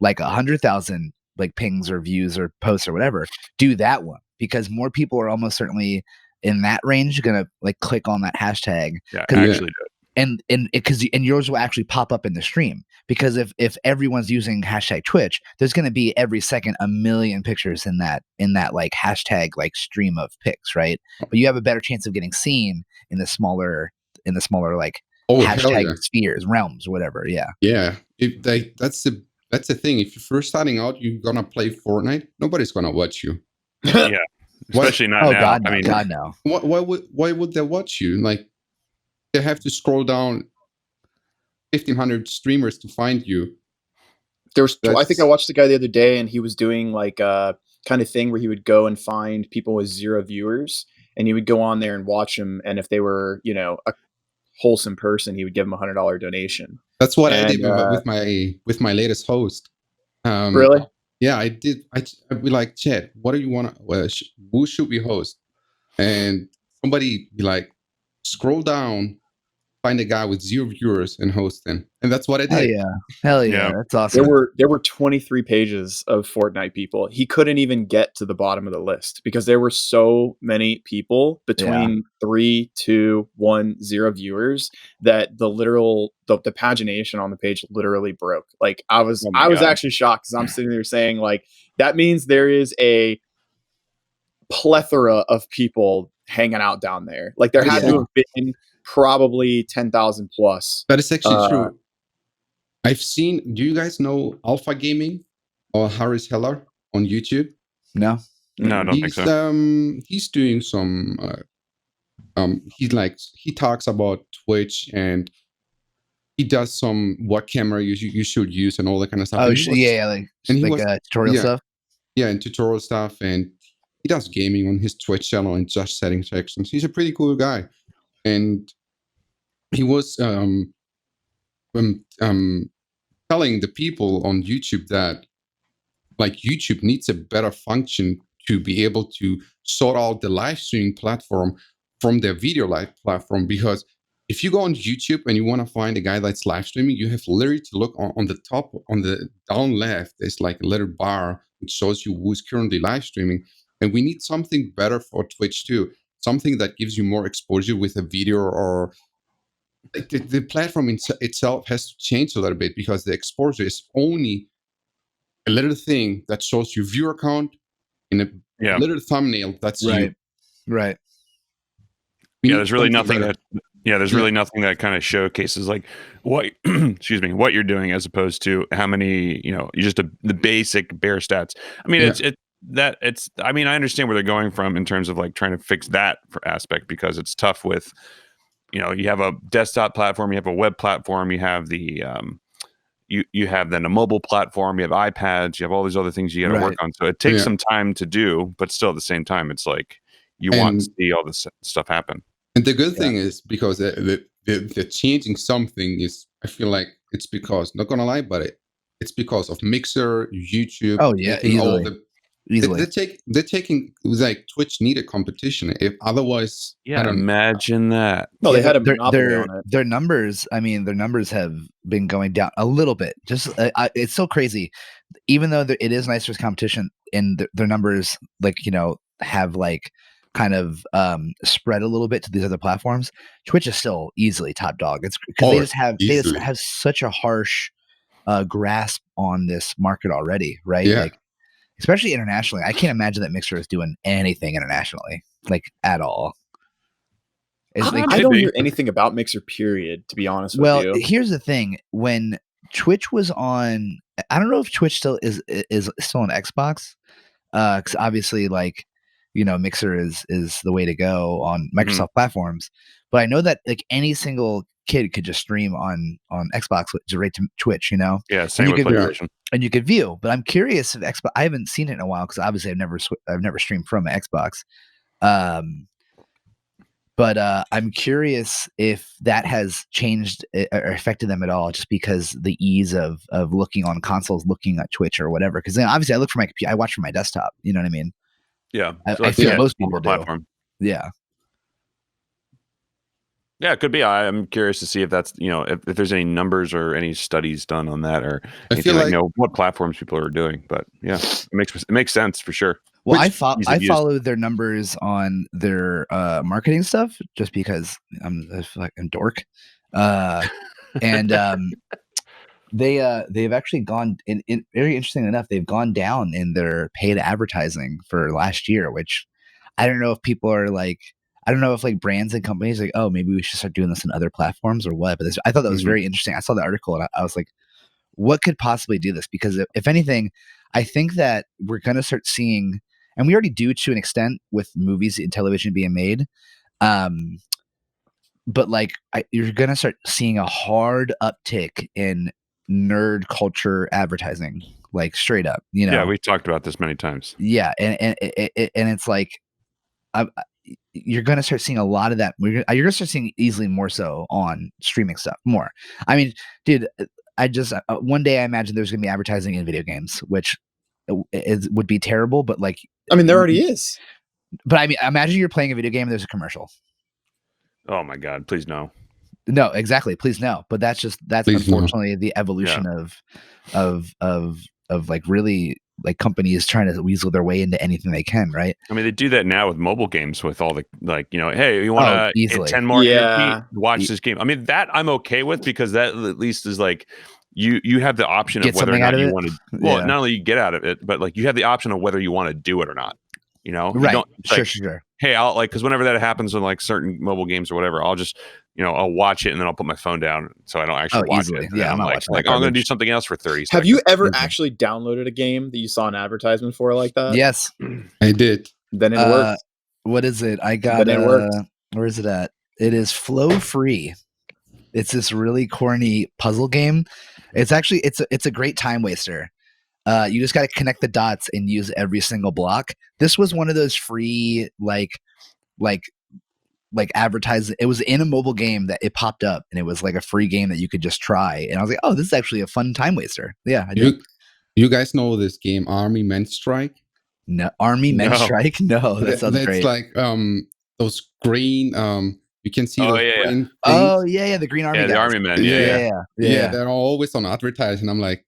like 100,000 like pings or views or posts or whatever, do that one, because more people are almost certainly in that range gonna like click on that hashtag. Yeah, actually do it. and yours will actually pop up in the stream, because if everyone's using hashtag Twitch, there's going to be every second a million pictures in that like hashtag like stream of pics, right? But you have a better chance of getting seen in the smaller like hashtag spheres, realms, whatever. Yeah, that's the thing. If you're first starting out, you're gonna play Fortnite, nobody's gonna watch you. Yeah, especially not now. God, no. I mean, God, no. Why would they watch you? Like, they have to scroll down 1,500 streamers to find you. I think I watched the guy the other day, and he was doing like a kind of thing where he would go and find people with 0 viewers, and he would go on there and watch them, and if they were, you know, a wholesome person, he would give them $100 donation. That's what I did with my latest host. Really? Yeah, I did. I'd be like, Chad, what do you want? Who should we host? And somebody be like, scroll down, find a guy with 0 viewers and host them. And that's what I did. Hell yeah. That's awesome. There were 23 pages of Fortnite people. He couldn't even get to the bottom of the list because there were so many people between 3, 2, 1, 0 viewers that the pagination on the page literally broke. Like I was actually shocked, because I'm sitting there saying, like, that means there is a plethora of people hanging out down there. Like there had to have been probably 10,000 plus. That is actually true. I've seen. Do you guys know Alpha Gaming or Harris Heller on YouTube? No, I don't think so. He's doing some. He talks about Twitch, and he does some what camera you should use and all that kind of stuff. tutorial stuff. Yeah, and tutorial stuff, and he does gaming on his Twitch channel and just setting sections. He's a pretty cool guy, and he was telling the people on YouTube that, like, YouTube needs a better function to be able to sort out the live streaming platform from their video live platform. Because if you go on YouTube and you want to find a guy that's live streaming, you have literally to look on the top, on the down left, there's like a little bar which shows you who's currently live streaming. And we need something better for Twitch too, something that gives you more exposure with a video, or like the platform itself has to change a little bit, because the exposure is only a little thing that shows your viewer count in a little thumbnail. That's you. Right. There's really nothing really nothing that kind of showcases like what what you're doing, as opposed to how many, the basic bare stats. I mean, I understand where they're going from in terms of like trying to fix that aspect, because it's tough with, you have a desktop platform, you have a web platform, you have the you have then a mobile platform, you have iPads, you have all these other things you got to work on. So it takes some time to do, but still at the same time, it's like you want to see all this stuff happen. And the good thing is, because they're changing something, is I feel like it's because, not gonna lie, but it's because of Mixer, YouTube. Oh yeah, easily. They're taking, like, Twitch needed competition. If otherwise, imagine that. No, they had a monopoly on it. Their numbers. I mean, their numbers have been going down a little bit. Just it's so crazy. Even though it is nice there's competition, and their numbers, like, have like kind of spread a little bit to these other platforms, Twitch is still easily top dog. It's because they just have such a harsh grasp on this market already, right? Yeah. Like, especially internationally. I can't imagine that Mixer is doing anything internationally, like, at all. I don't hear anything about Mixer, period, to be honest with you. Well, here's the thing. When Twitch was on, I don't know if Twitch still is still on Xbox, because obviously, like, Mixer is the way to go on Microsoft platforms. But I know that, like, any single kid could just stream on Xbox right to Twitch, Yeah, same with PlayStation. And you could view. But I'm curious if Xbox. I haven't seen it in a while, because obviously I've never streamed from an Xbox. But I'm curious if that has changed or affected them at all, just because the ease of looking on consoles, looking at Twitch or whatever. Because then obviously I look for my computer, I watch from my desktop. You know what I mean? Yeah, I feel most people do. Platform. Yeah. Yeah, it could be. I'm curious to see if that's, if there's any numbers or any studies done on that, or anything, like, what platforms people are doing. But yeah, it makes sense for sure. Well, I follow their numbers on their marketing stuff, just because I'm a fucking dork. And they've actually gone in very interesting enough, they've gone down in their paid advertising for last year, which I don't know if people are like, I don't know if like brands and companies like, oh, maybe we should start doing this on other platforms or what. But I thought that was very interesting. I saw the article and I was like, what could possibly do this? Because if anything, I think that we're going to start seeing, and we already do to an extent with movies and television being made. But like you're going to start seeing a hard uptick in nerd culture advertising, like straight up, you know? Yeah, we talked about this many times. Yeah. And it's like, you're going to start seeing a lot of that. You're going to start seeing easily more so on streaming stuff more. I mean, dude, I just one day I imagine there's going to be advertising in video games, which would be terrible. But like, I mean, there already is. But I mean, imagine you're playing a video game and there's a commercial. Oh my God! Please no. No, exactly. Please no. But that's please unfortunately the evolution of like really like companies trying to weasel their way into anything they can, right? I mean, they do that now with mobile games with all the like, you know, hey, you want to hit 10 more watch this game. I mean, that I'm okay with because that at least is like you have the option of whether or not you want to. Well, not only you get out of it, but like you have the option of whether you want to do it or not. You know, right? You don't, like, sure. Hey, I'll like because whenever that happens on like certain mobile games or whatever, I'll just I'll watch it and then I'll put my phone down so I don't actually watch it. Yeah, I'm like I'm going to do something else for 30 seconds. Have you ever actually downloaded a game that you saw an advertisement for like that? Yes, I did. Then it worked. What is it? I got it. Where is it at? It is Flow Free. It's this really corny puzzle game. It's actually it's a great time waster. You just got to connect the dots and use every single block. This was one of those free like advertising. It was in a mobile game that it popped up and it was like a free game that you could just try. And I was like, oh, this is actually a fun time waster. Yeah. I did. You guys know this game, Army Men Strike? No, Army Men Strike? No, that sounds great. It's like those green you can see those green things. Oh yeah, the green army guys. The army men. Yeah, they're always on advertising. I'm like,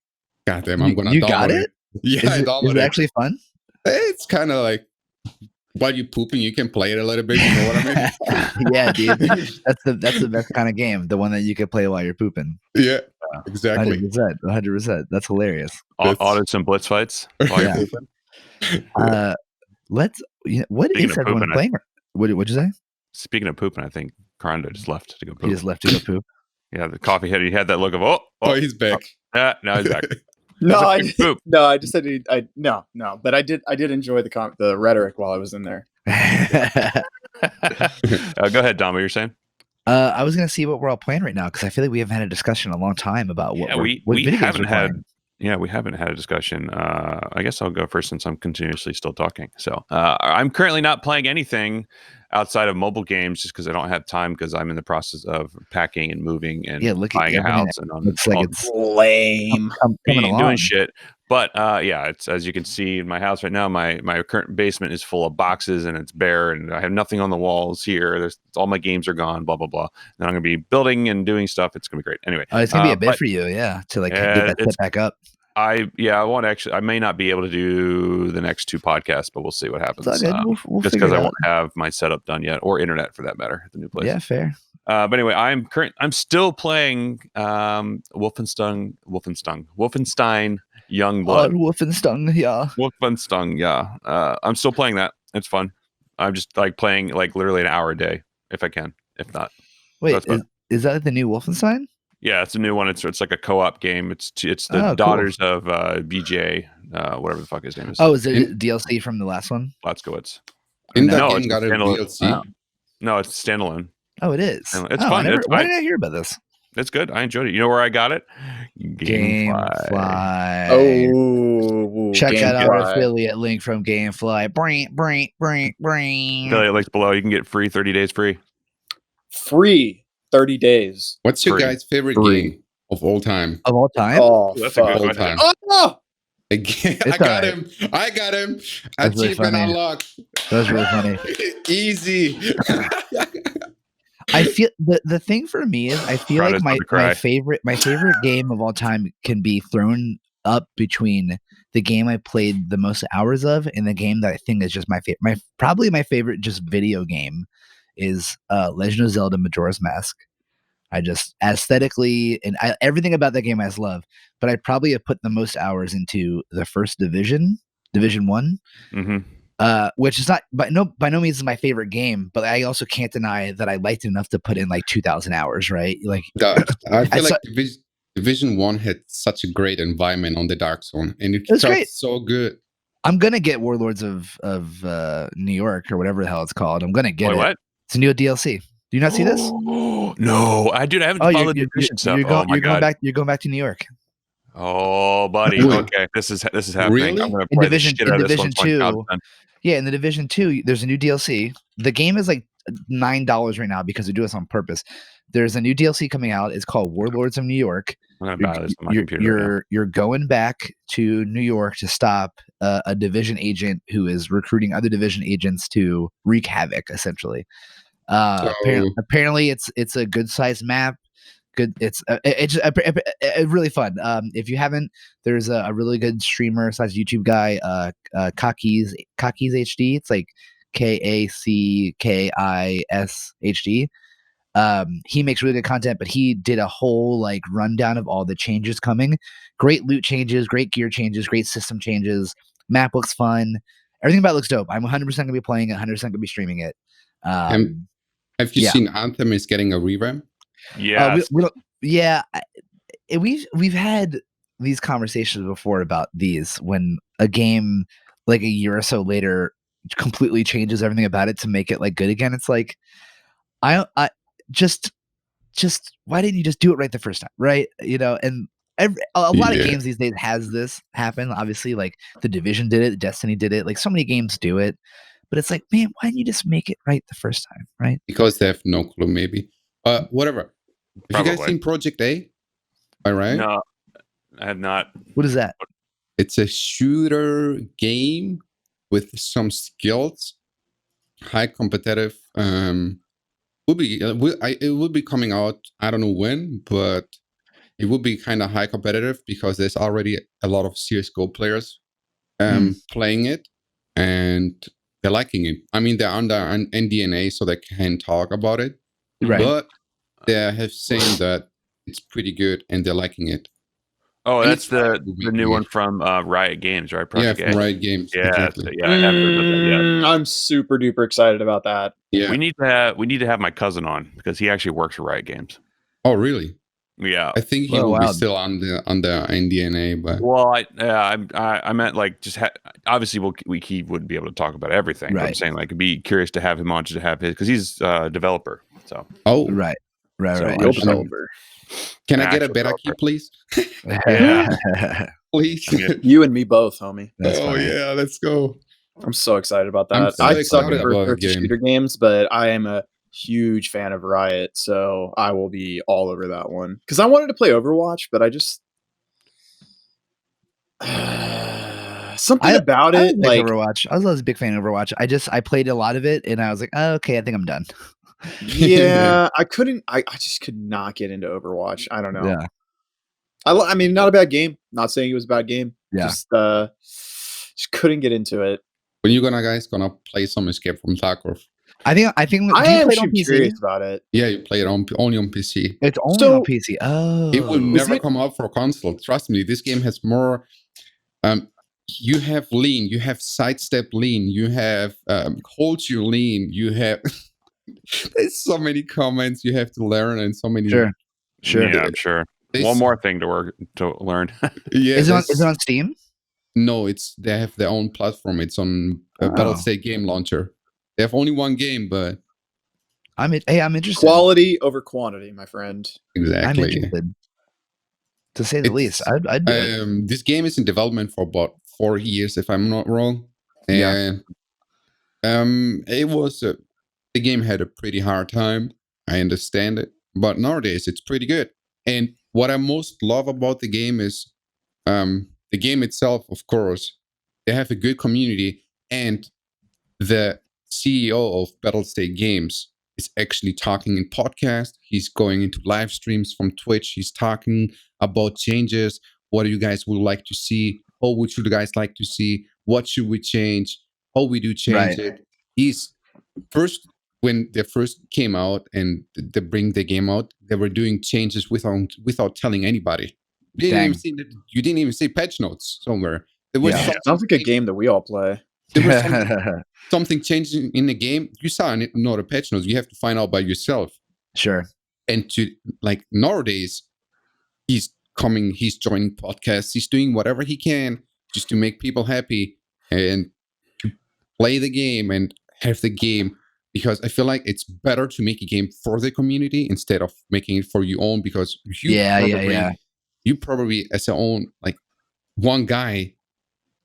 God damn, I'm gonna you download got it? Yeah, I downloaded it. Is it actually fun? It's kind of like while you're pooping, you can play it a little bit. You know what I mean? Yeah, dude. That's the best kind of game. The one that you can play while you're pooping. Yeah, exactly. 100%. That's hilarious. Autos and blitz fights while you're pooping. What is everyone playing? What'd you say? Speaking of pooping, I think Carando just left to go poop. He just left to go poop. Yeah, the coffee head. He had that look of he's back. Now he's back. I just said no. But I did enjoy the rhetoric while I was in there. Go ahead, Dom. What you're saying? I was gonna see what we're all playing right now because I feel like we haven't had a discussion in a long time about what we haven't had. Yeah, we haven't had a discussion. I guess I'll go first since I'm continuously still talking. So I'm currently not playing anything outside of mobile games just because I don't have time because I'm in the process of packing and moving and buying a house and looks like it's lame. Doing shit. But it's as you can see in my house right now, my current basement is full of boxes and it's bare and I have nothing on the walls here. All my games are gone, blah, blah, blah. And I'm going to be building and doing stuff. It's going to be great. Anyway. It's going to be a bit for you, to like get that set back up. I won't actually. I may not be able to do the next 2 podcasts, but we'll see what happens. We'll just because I won't have my setup done yet, or internet for that matter, at the new place. Yeah, fair. But anyway, I'm Still playing Wolfenstein Youngblood. Wolfenstein, yeah. I'm still playing that. It's fun. I'm just like playing like literally an hour a day if I can. If not, wait, is that the new Wolfenstein? Yeah, it's a new one. It's like a co-op game. It's the daughters of BJ, whatever the fuck his name is. Oh, is it DLC from the last one? Blatzkowicz. No, it's got a DLC. No, it's standalone. Oh, it is. It's fun. Why did I hear about this? It's good. I enjoyed it. You know where I got it? Gamefly. Oh, check out our affiliate link from Gamefly. Affiliate links below. You can get free 30 days free. Free 30 days. What's your guys' favorite game of all time? Of all time? Oh, that's a good one. Time. Oh! I got him. Achievement unlocked. That was really funny. Easy. I feel the thing for me is I feel like my favorite game of all time can be thrown up between the game I played the most hours of and the game that I think is just my favorite. Probably my favorite just video game is Legend of Zelda Majora's Mask. I just aesthetically and everything about that game I just love. But I probably have put the most hours into the first Division 1. Which is not by no means is my favorite game, but I also can't deny that I liked it enough to put in like 2,000 hours, right? Like, I feel like Division 1 had such a great environment on the Dark Zone, and it felt great. so good. I'm gonna get Warlords of New York or whatever the hell it's called. I'm gonna get it. What? It's a new DLC. Do you not see this? No, I haven't followed the division stuff. You're going back to New York. Oh, buddy. Okay, this is happening. Really? I'm gonna play the shit out of this one. Yeah, in the Division 2, there's a new DLC. The game is like $9 right now because they do this on purpose. There's a new DLC coming out. It's called Warlords of New York. I'm gonna buy this on my computer right now. You're going back to New York to stop a division agent who is recruiting other division agents to wreak havoc, essentially. Apparently, it's a good sized map. Good, it's really fun. If you haven't, there's a really good streamer / YouTube guy, Kakis HD. It's like KACKIS HD. He makes really good content, but he did a whole like rundown of all the changes coming. Great loot changes, great gear changes, great system changes. Map looks fun. Everything about it looks dope. I'm 100% gonna be playing it. 100% gonna be streaming it. Have you seen Anthem is getting a revamp? Yeah, we've had these conversations before about these when a game like a year or so later completely changes everything about it to make it like good again. It's like I just why didn't you just do it right the first time, right? You know, and a lot of games these days has this happen. Obviously, like the Division did it, Destiny did it, like so many games do it. But it's like, man, why didn't you just make it right the first time, right? Because they have no clue, maybe. Whatever. Have you guys seen Project A? All right. No, I have not. What is that? It's a shooter game with some skills, high competitive. It will be coming out. I don't know when, but it will be kind of high competitive because there's already a lot of CS:GO players playing it, and they're liking it. I mean, they're under an NDA, so they can't talk about it. Right. But they have saying that it's pretty good and they're liking it. Oh, and that's the new one from Riot Games, right? Project from Riot Games. Yeah, exactly. I haven't heard about that yet. I'm super duper excited about that. Yeah, we need to have my cousin on because he actually works for Riot Games. Oh, really? Yeah, I think he will be still on the NDA, but I meant like just obviously he wouldn't be able to talk about everything. Right. But I'm saying like it'd be curious to have him on to have his because he's a developer. So right. Developer. Can I get a beta key, please? Yeah, please. You and me both, homie. Yeah, let's go. I'm so excited about that. I suck at first-person shooter games, but I am a huge fan of Riot, so I will be all over that one. Because I wanted to play Overwatch, but I just something about it. Like Overwatch, I was a big fan of Overwatch. I played a lot of it, and I was like, oh, okay, I think I'm done. Yeah, I couldn't. I just could not get into Overwatch. I don't know. Yeah. I mean, not a bad game. Not saying it was a bad game. Yeah. Just couldn't get into it. When you guys gonna play some Escape from Tarkov? I think I am curious about it. Yeah, you play it only on PC. It's only on PC. Oh, it will never come out for console. Trust me, this game has more. You have lean, you have sidestep lean, you have hold your lean, you have. There's so many comments you have to learn, and so many. Sure. Yeah, I'm sure. One more thing to learn. Yeah, is it on Steam? No, they have their own platform. It's on Battlestate Game Launcher. They have only one game, but I'm interested. Quality over quantity, my friend. Exactly. I'm interested, to say the least. I'd do it. This game is in development for about 4 years, if I'm not wrong. And it was the game had a pretty hard time. I understand it, but nowadays it's pretty good. And what I most love about the game is the game itself. Of course, they have a good community, and the CEO of Battlestate Games is actually talking in podcast. He's going into live streams from Twitch. He's talking about changes. What do you guys would like to see? What would you guys like to see? What should we change? How we do change it? He's first when they first came out and they bring the game out, they were doing changes without telling anybody. You didn't even see patch notes somewhere. There was sounds like a game that we all play. There was something changing in the game. You saw not a patch notes. You have to find out by yourself. Sure. And to like nowadays, he's joining podcasts, he's doing whatever he can just to make people happy and to play the game and have the game. Because I feel like it's better to make a game for the community instead of making it for your own. Because you probably as your own, like one guy,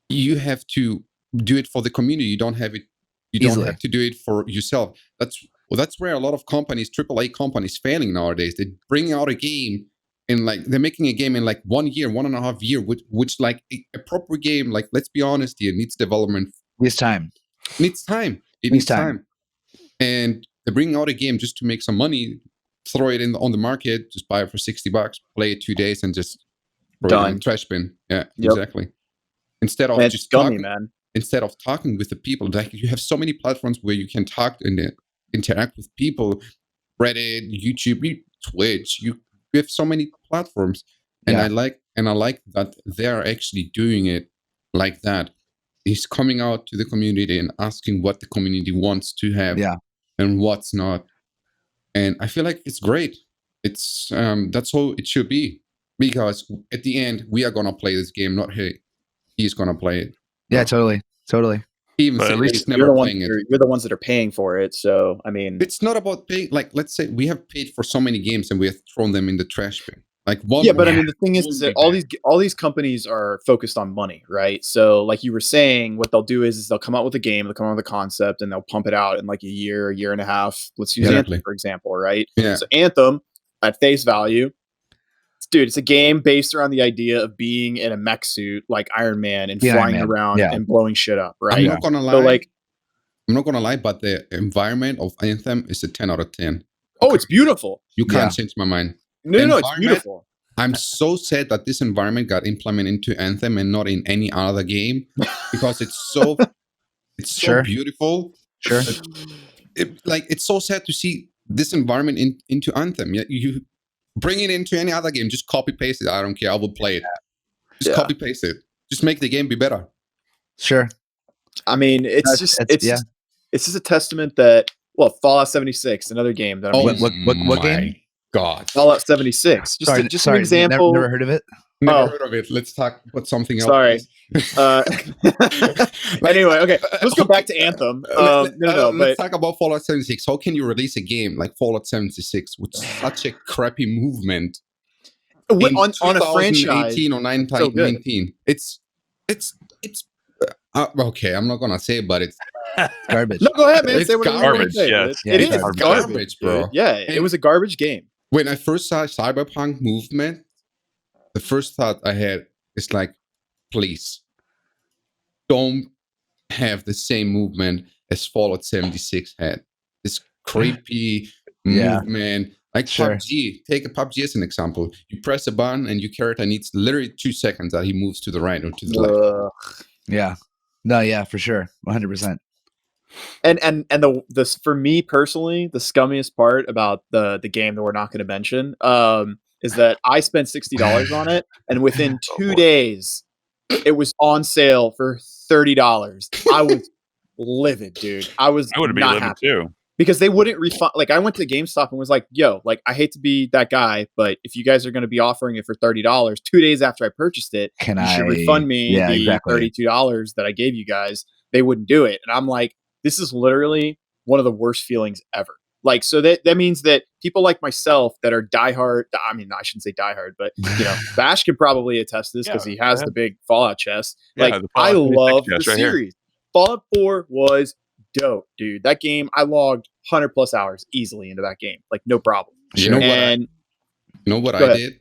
you have to do it for the community. You don't have to do it for yourself. That's where a lot of companies, AAA companies, failing nowadays. They bring out a game and like they're making a game in like 1 year, 1.5 years, which like a proper game. Like, let's be honest here, needs development. It needs time. It needs time. And they're bringing out a game just to make some money, throw it on the market, just buy it for $60, play it 2 days, and just throw it in the trash bin. Yeah, exactly. Instead of instead of talking with the people, like you have so many platforms where you can talk and interact with people. Reddit, YouTube, Twitch. You have so many platforms, and I like that they're actually doing it like that. He's coming out to the community and asking what the community wants to have and what's not. And I feel like it's great. It's that's how it should be. Because at the end, we are gonna play this game, not he's gonna play it. Yeah, totally. Even at least you're the ones that are paying for it. So I mean, it's not about paying. Like, let's say we have paid for so many games and we have thrown them in the trash bin. Like but I mean, the thing is that all these companies are focused on money, right? So, like you were saying, what they'll do is they'll come out with a game, they'll come out with a concept, and they'll pump it out in like a year and a half. Let's use Anthem, for example, right? Yeah. So Anthem, at face value, dude, it's a game based around the idea of being in a mech suit like Iron Man and flying around and blowing shit up, right? I'm not gonna lie. I'm not gonna lie, but the environment of Anthem is a 10 out of 10. Oh, it's beautiful. You can't change my mind. No, it's beautiful. I'm so sad that this environment got implemented into Anthem and not in any other game because it's so beautiful. Sure. It's so sad to see this environment into Anthem. You bring it into any other game, just copy paste it. I don't care. I will play it. Just copy paste it. Just make the game be better. Sure. I mean, it's just a testament that Fallout 76, another game that what game? God, Fallout 76. Just an example. Never heard of it. Never heard of it. Let's talk about something else. Sorry. Anyway, okay. Let's go back to Anthem. Let's talk about Fallout 76. How can you release a game like Fallout 76 with such a crappy movement on a franchise? 18 or 19. It's okay. I'm not gonna say it, but it's garbage. No, go ahead, man. It's say what garbage. It is garbage, bro. Yeah, it was a garbage game. When I first saw Cyberpunk movement, the first thought I had is like, please don't have the same movement as Fallout 76 had. This creepy movement. Like PUBG. Take a PUBG as an example. You press a button and your character needs literally 2 seconds that he moves to the right or to the left. Yeah. No, yeah, for sure. 100%. And the for me personally, the scummiest part about the game that we're not going to mention is that I spent $60 on it, and within 2 days, it was on sale for $30. I was livid, dude. I would have been livid too. Because they wouldn't refund. Like, I went to GameStop and was like, yo, like, I hate to be that guy, but if you guys are going to be offering it for $30, 2 days after I purchased it, you should refund me the $32 that I gave you guys. They wouldn't do it. And I'm like, this is literally one of the worst feelings ever. Like, so that means that people like myself that are diehard, I mean, I shouldn't say diehard, but, you know, Bash can probably attest to this because he has the big Fallout chest. Like, I love the series. Fallout 4 was dope, dude. That game, I logged 100 plus hours easily into that game. Like, no problem. You know what I did?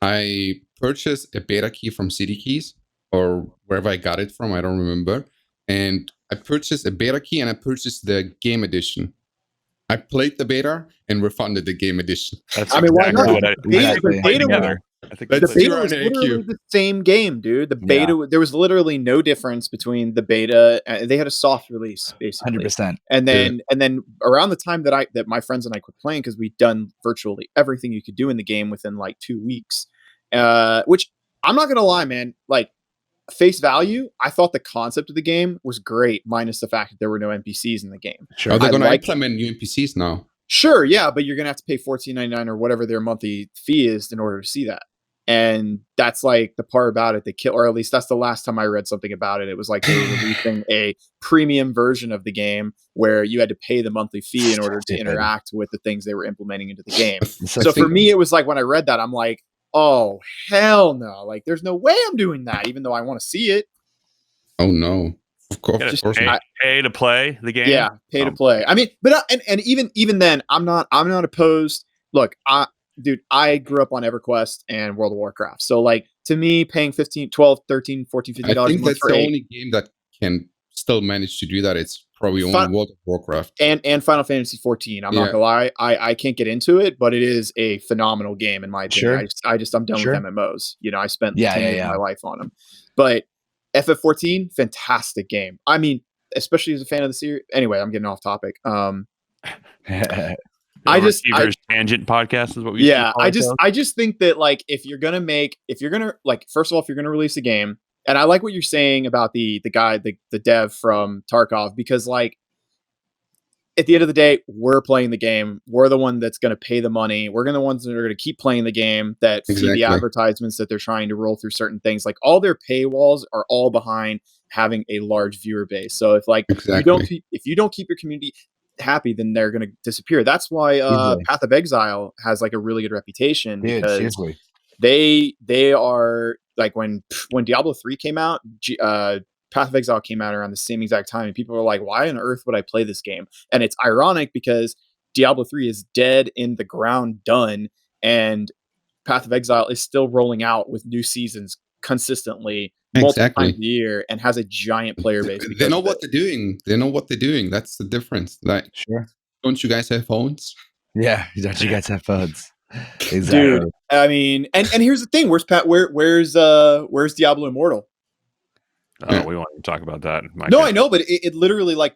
I purchased a beta key from City Keys or wherever I got it from. I don't remember. And I purchased a beta key and I purchased the game edition. I played the beta and refunded the game edition. That's why not? I think The That's beta zero was on literally AQ. the same game, dude. The beta, there was literally no difference between the beta. They had a soft release, basically. 100%. And then around the time that my friends and I quit playing, because we'd done virtually everything you could do in the game within like 2 weeks. Which I'm not gonna lie, man. Like face value, I thought the concept of the game was great, minus the fact that there were no NPCs in the game. Sure. Are they I going to like implement new NPCs now? Sure, yeah, but you're gonna have to pay $14.99 or whatever their monthly fee is in order to see that. And that's like the part about it that kill, or at least that's the last time I read something about it. It was like they were releasing a premium version of the game where you had to pay the monthly fee in order to interact with the things they were implementing into the game. So for me, it was like when I read that, I'm like, oh hell no! Like, there's no way I'm doing that, even though I want to see it. Oh no! Of course, Just pay to play the game. Yeah, pay to play. I mean, but and even then, I'm not opposed. Look, I grew up on EverQuest and World of Warcraft. So like, to me, paying $15, $12, $13, $14, $15 I think a month that's for the only game that can still manage to do that. It's probably only World of Warcraft and Final Fantasy 14. I'm not gonna lie, I can't get into it, but it is a phenomenal game in my opinion. I'm done with MMOs. You know, I spent 10 years of my life on them. But FF14, fantastic game. I mean, especially as a fan of the series. Anyway, I'm getting off topic. Tangent podcast is what we. Yeah, I just think that like if you're gonna first of all, if you're gonna release a game, and I like what you're saying about the guy, the dev from Tarkov, because like at the end of the day, we're playing the game. We're the one that's going to pay the money. We're the ones that are going to keep playing the game, that see the advertisements that they're trying to roll through certain things. Like all their paywalls are all behind having a large viewer base. So if like if you don't keep your community happy, then they're going to disappear. That's why Path of Exile has like a really good reputation, because they are like when Diablo 3 came out, Path of Exile came out around the same exact time, and people were like, why on earth would I play this game? And it's ironic because Diablo 3 is dead in the ground, done, and Path of Exile is still rolling out with new seasons consistently multiple times a year and has a giant player base. They know what they're doing. They know what they're doing. That's the difference. Like, don't you guys have phones? Yeah, don't you guys have phones? Exactly. Dude, I mean, and here's the thing: where's Diablo Immortal? Oh, we won't even talk about that. I know, but it literally like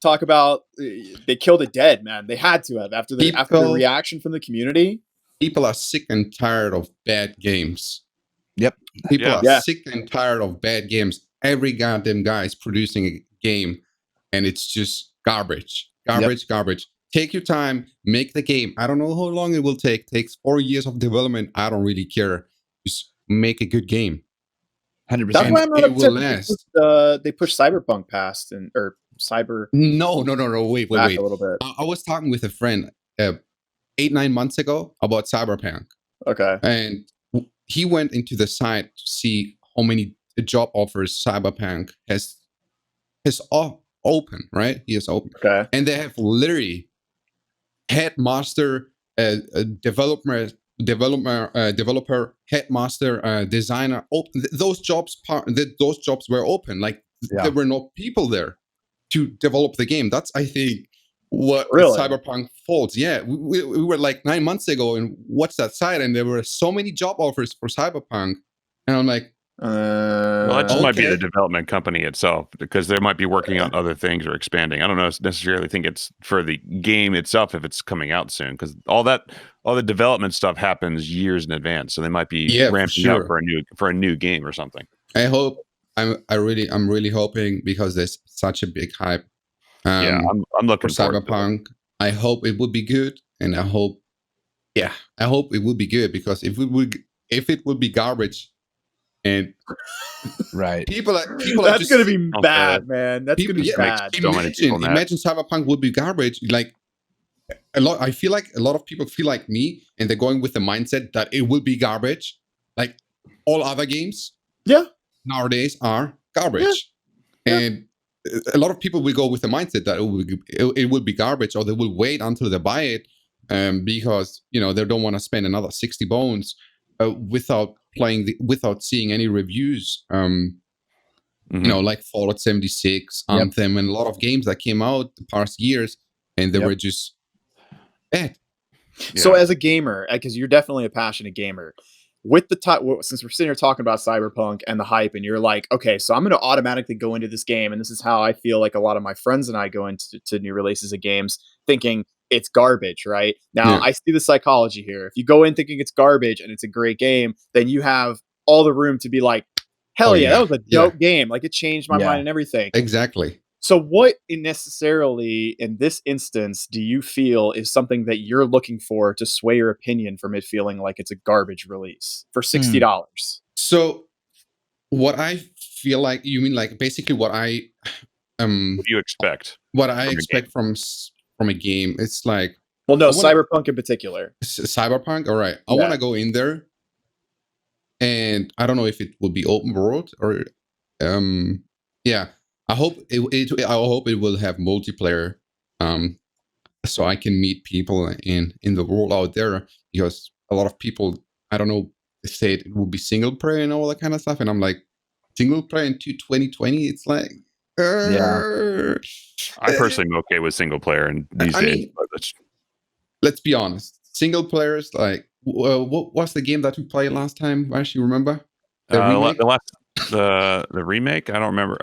talk about they killed it dead, man. They had to have after the reaction from the community. People are sick and tired of bad games. Yep. People are sick and tired of bad games. Every goddamn guy is producing a game, and it's just garbage. Garbage. Take your time, make the game. I don't know how long it will take. It takes 4 years of development. I don't really care. Just make a good game. 100%. That's why I'm not upset. They pushed Cyberpunk past or Cyber. No. Wait. A little bit. I was talking with a friend 8-9 months ago about Cyberpunk. Okay. And he went into the site to see how many job offers Cyberpunk has open, right? He has open. Okay. And they have literally headmaster, developer, headmaster, designer. Those jobs were open. Like there were no people there to develop the game. That's, I think, what Cyberpunk falls. Yeah, we were like 9 months ago and watched that site, and there were so many job offers for Cyberpunk, and I'm like, well, it just might be the development company itself, because they might be working on other things or expanding. I don't necessarily think it's for the game itself if it's coming out soon, because all the development stuff happens years in advance. So they might be ramping up for a new game or something. I hope. I'm really hoping, because there's such a big hype. I'm looking for Cyberpunk. I hope it will be good, and I hope it will be good, because if it would be garbage. And people are that's gonna be bad, man. That's gonna be bad. Imagine Cyberpunk would be garbage. Like I feel like a lot of people feel like me, and they're going with the mindset that it will be garbage. Like all other games, nowadays are garbage, and a lot of people will go with the mindset that it will be garbage, or they will wait until they buy it, because they don't want to spend another 60 bones without seeing any reviews, like Fallout 76, Anthem, and a lot of games that came out the past years, and they were just bad. So as a gamer, because you're definitely a passionate gamer, with the since we're sitting here talking about Cyberpunk and the hype, and you're like, okay, so I'm going to automatically go into this game, and this is how I feel like a lot of my friends and I go into new releases of games, thinking it's garbage, right? Now, I see the psychology here. If you go in thinking it's garbage and it's a great game, then you have all the room to be like, hell yeah, that was a dope game. Like, it changed my mind and everything. Exactly. So what necessarily in this instance do you feel is something that you're looking for to sway your opinion from it feeling like it's a garbage release for $60? So what I feel like, you mean like basically what I what do you expect? What I expect from a game, it's like, well, no, Cyberpunk in particular. Cyberpunk, all right. I want to go in there, and I don't know if it will be open world or I hope it will have multiplayer, so I can meet people in the world out there, because a lot of people, I don't know, say it will be single player and all that kind of stuff, and I'm like, single player into 2020, it's like, I personally am okay with single player and these days. But let's be honest, single players, like, what was the game that we played last time? Ash, you remember? The remake? I don't remember.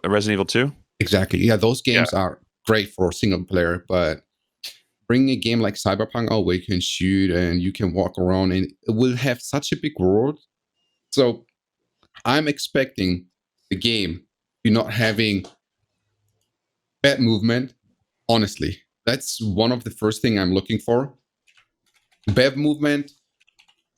Resident Evil 2? Exactly. Yeah, those games are great for single player, but bring a game like Cyberpunk, where you can shoot and you can walk around, and it will have such a big world. So I'm expecting the game to not having bad movement. Honestly, that's one of the first thing I'm looking for. Bad movement.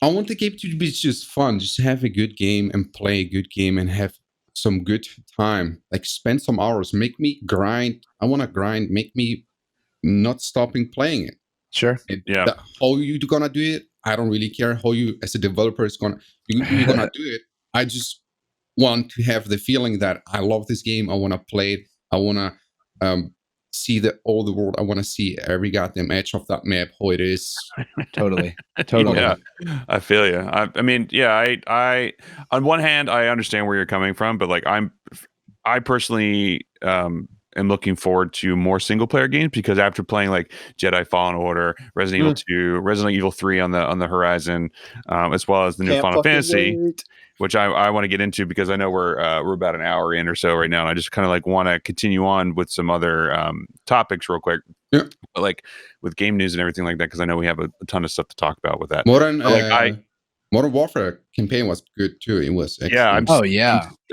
I want the game to be just fun, just have a good game and play a good game and have some good time. Like, spend some hours, make me grind. I want to grind, make me not stopping playing it. Sure. How you gonna do it? I don't really care how you, as a developer, you're gonna do it. I just want to have the feeling that I love this game. I want to play it. I want to see all the world. I want to see every goddamn edge of that map, how it is. Totally. Yeah, I feel you. I mean, I on one hand, I understand where you're coming from, but like, I personally am looking forward to more single player games, because after playing like Jedi Fallen Order, Resident Evil 2, Resident Evil 3 on the horizon, as well as the new Final Fantasy, which I want to get into, because I know we're about an hour in or so right now, and I just kind of like want to continue on with some other topics real quick. Yeah. But like with game news and everything like that, because I know we have a ton of stuff to talk about with that. Modern Warfare campaign was good too. It was excellent.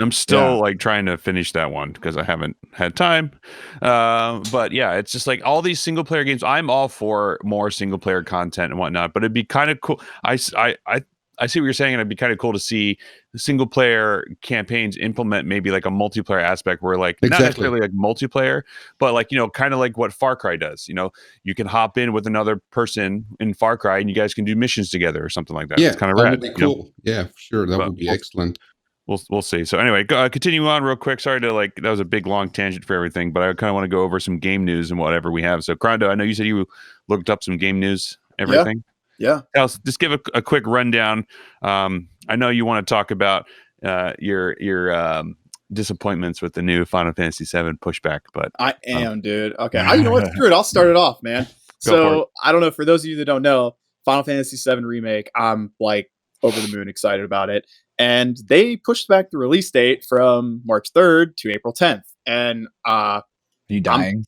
I'm still like trying to finish that one because I haven't had time. But yeah, it's just like all these single player games. I'm all for more single player content and whatnot, but it'd be kind of cool. I see what you're saying, and it'd be kind of cool to see the single player campaigns implement maybe like a multiplayer aspect where like not necessarily like multiplayer, but like, you know, kind of like what Far Cry does. You know, you can hop in with another person in Far Cry and you guys can do missions together or something like that. Yeah, it's kind of rad. Would be cool. Yeah, for sure. That would be excellent. We'll see. So anyway, continue on real quick. Sorry to that was a big long tangent for everything, but I kind of want to go over some game news and whatever we have. So Crondo, I know you said you looked up some game news, everything. Yeah. Else, just give a quick rundown. I know you want to talk about your disappointments with the new Final Fantasy VII pushback, but I am, dude. Okay, you know what? Screw it. I'll start it off, man. So I don't know. For those of you that don't know, Final Fantasy VII Remake, I'm like over the moon excited about it, and they pushed back the release date from March 3rd to April 10th, and you dying?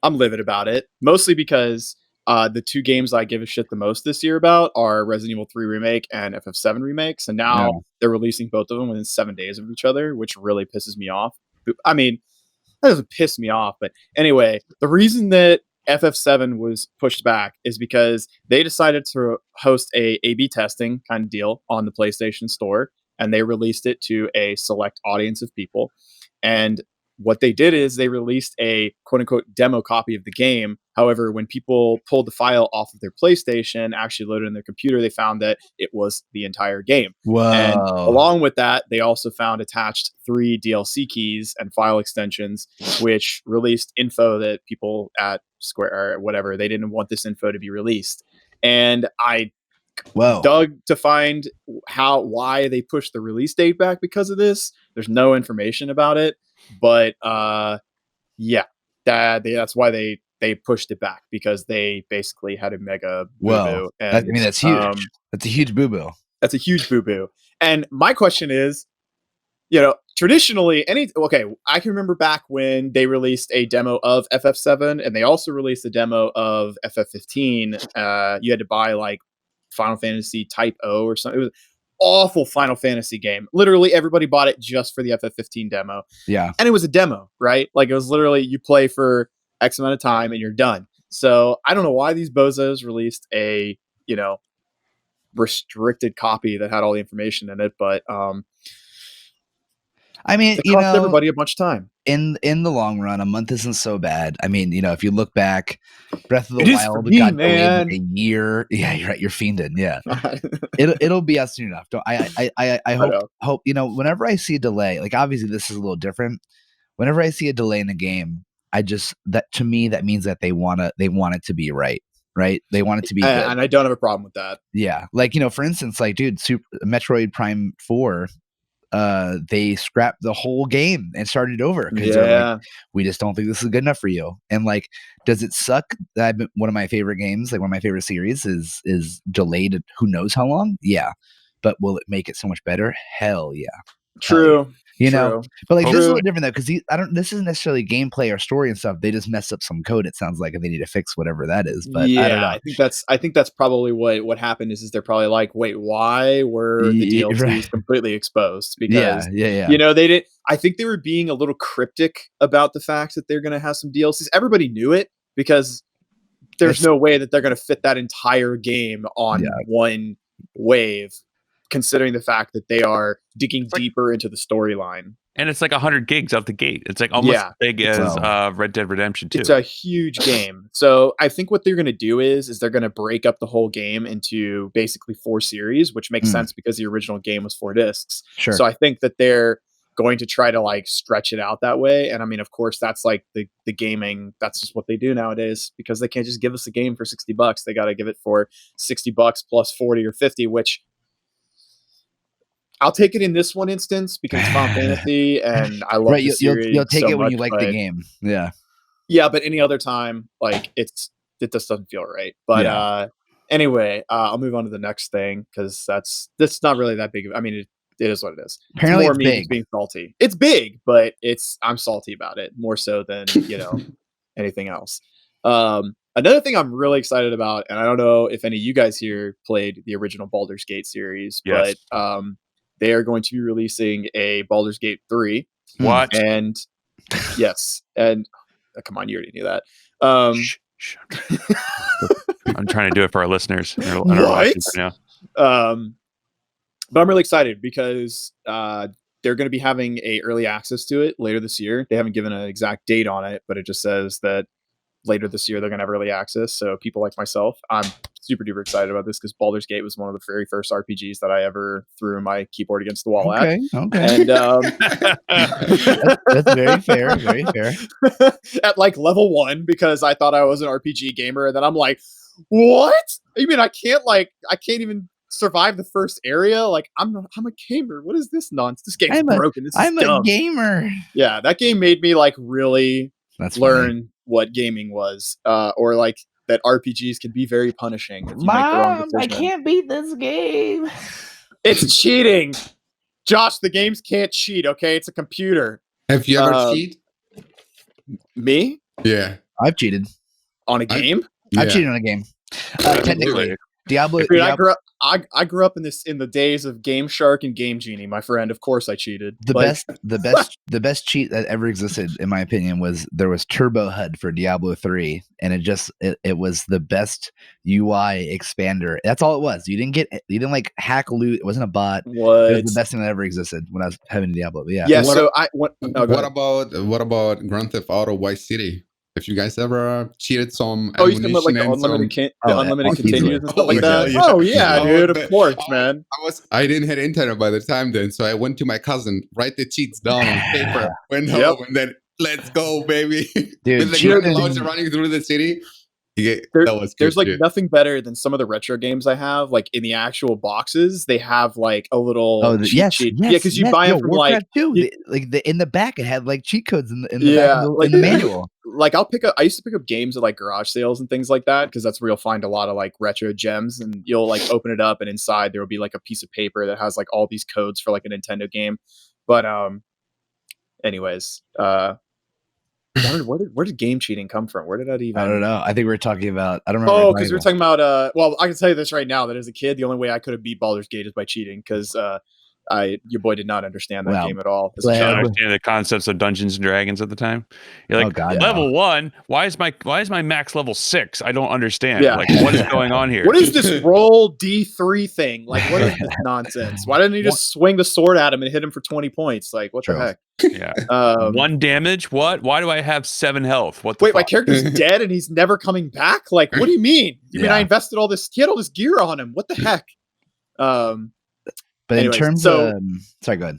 I'm livid about it, mostly because the two games I give a shit the most this year about are Resident Evil 3 Remake and FF7 Remake. So now they're releasing both of them within 7 days of each other, which really pisses me off. I mean, that doesn't piss me off, but anyway, the reason that FF7 was pushed back is because they decided to host a A/B testing kind of deal on the PlayStation Store, and they released it to a select audience of people. And what they did is they released a quote-unquote demo copy of the game. However, when people pulled the file off of their PlayStation, actually loaded in their computer, they found that it was the entire game. Whoa. And along with that, they also found attached 3 DLC keys and file extensions, which released info that people at Square or whatever, they didn't want this info to be released. And I dug to find why they pushed the release date back because of this. There's no information about it. But that's why they pushed it back, because they basically had a mega boo-boo. I mean, that's huge. That's a huge boo-boo. That's a huge boo-boo. And my question is, traditionally, I can remember back when they released a demo of FF7, and they also released a demo of FF15. You had to buy like Final Fantasy Type O or something. It was an awful Final Fantasy game. Literally, everybody bought it just for the FF15 demo. Yeah, and it was a demo, right? Like it was literally you play for X amount of time and you're done. So I don't know why these bozos released a restricted copy that had all the information in it, but I mean, it cost everybody a bunch of time. In the long run, a month isn't so bad. I mean, if you look back, Breath of the Wild got delayed a year. Yeah, you're right. You're fiending. Yeah, it'll be out soon enough. I hope whenever I see a delay, like obviously this is a little different. Whenever I see a delay in a game, to me that means that they want it to be right. They want it to be good. And I don't have a problem with that. Yeah, like for instance, like Metroid Prime 4. They scrapped the whole game and started over because they're like, we just don't think this is good enough for you. And like, does it suck that one of my favorite games, like one of my favorite series, is delayed? Who knows how long? Yeah, but will it make it so much better? Hell yeah. True. But like this is a little different though, because this isn't necessarily gameplay or story and stuff. They just mess up some code. It sounds like, and they need to fix whatever that is. But I don't know. I think that's probably what happened. Is they're probably like, wait, why were the DLCs completely exposed? Because they didn't. I think they were being a little cryptic about the fact that they're going to have some DLCs. Everybody knew it because there's no way that they're going to fit that entire game on one wave, considering the fact that they are digging deeper into the storyline. And it's like 100 gigs out the gate. It's like almost as big as Red Dead Redemption 2. It's a huge game. So I think what they're going to do is they're going to break up the whole game into basically 4 series, which makes sense because the original game was 4 discs. Sure. So I think that they're going to try to like stretch it out that way. And I mean, of course, that's like the gaming. That's just what they do nowadays because they can't just give us a game for $60. They got to give it for $60 plus 40 or 50, which I'll take it in this one instance because it's Final Fantasy and I love the series. You'll take so it when much, you like the game. Yeah. Yeah, but any other time, like it just doesn't feel right. But anyway, I'll move on to the next thing because that's not really that big. I mean, it is what it is. Apparently, it's big. Being salty. It's big, but I'm salty about it more so than anything else. Another thing I'm really excited about, and I don't know if any of you guys here played the original Baldur's Gate series, but they are going to be releasing a Baldur's Gate 3. What? And yes, and come on, you already knew that. Shh. I'm trying to do it for our listeners. What? But I'm really excited because they're going to be having a early access to it later this year. They haven't given an exact date on it, but it just says that later this year they're going to have early access. So people like myself, I'm super duper excited about this because Baldur's Gate was one of the very first RPGs that I ever threw my keyboard against the wall at. Okay. And that's very fair. Very fair. At like level 1 because I thought I was an RPG gamer, and then I'm like, what? You mean I can't even survive the first area? Like I'm a gamer. What is this nonsense? This game's broken. I'm a gamer. Yeah, that game made me like really learn what gaming was, or like that RPGs can be very punishing. If you make the wrong decision. I can't beat this game. It's cheating, Josh. The games can't cheat. Okay, it's a computer. Have you ever cheated? Me? Yeah, I've cheated on a game. I've cheated on a game. Technically, Diablo. I grew up in the days of Game Shark and Game Genie, my friend. Of course, I cheated. The best cheat that ever existed, in my opinion, was there was Turbo HUD for Diablo 3, and it was the best UI expander. That's all it was. You didn't like hack loot. It wasn't a bot. What? It was the best thing that ever existed when I was having Diablo. But yeah. Yeah. What about Grand Theft Auto Vice City? If you guys ever cheated some, you talking about like the unlimited continues and stuff like that? Oh yeah, dude, of course, man. I didn't have internet by the time then, so I went to my cousin, write the cheats down on paper, went home, and then let's go, baby. Dude, with the grenade launcher running through the city. There's like nothing better than some of the retro games I have. Like in the actual boxes, they have like a little cheat sheet. Yeah, because you buy them from Warcraft 2. In the back, it had like cheat codes in the manual. like I used to pick up games at like garage sales and things like that because that's where you'll find a lot of like retro gems, and you'll like open it up and inside there will be like a piece of paper that has like all these codes for like a Nintendo game. But anyways, where did game cheating come from? Where did that even? I don't know. I think we were talking about. I don't remember. Oh, because we were talking about. Well, I can tell you this right now that as a kid, the only way I could have beat Baldur's Gate is by cheating because your boy did not understand that game at all. Did you understand the concepts of Dungeons and Dragons at the time? You're like, level 1. Why is my max level 6? I don't understand. Yeah. Like, what is going on here? What is this roll D3 thing? Like, what is this nonsense? Why didn't he just swing the sword at him and hit him for 20 points? Like, what the heck? Yeah. 1 damage. What? Why do I have 7 health? What? Wait, my character's dead and he's never coming back. Like, what do you mean? You mean I invested all this? He had all this gear on him. What the heck? But anyways, in terms of, sorry, go ahead.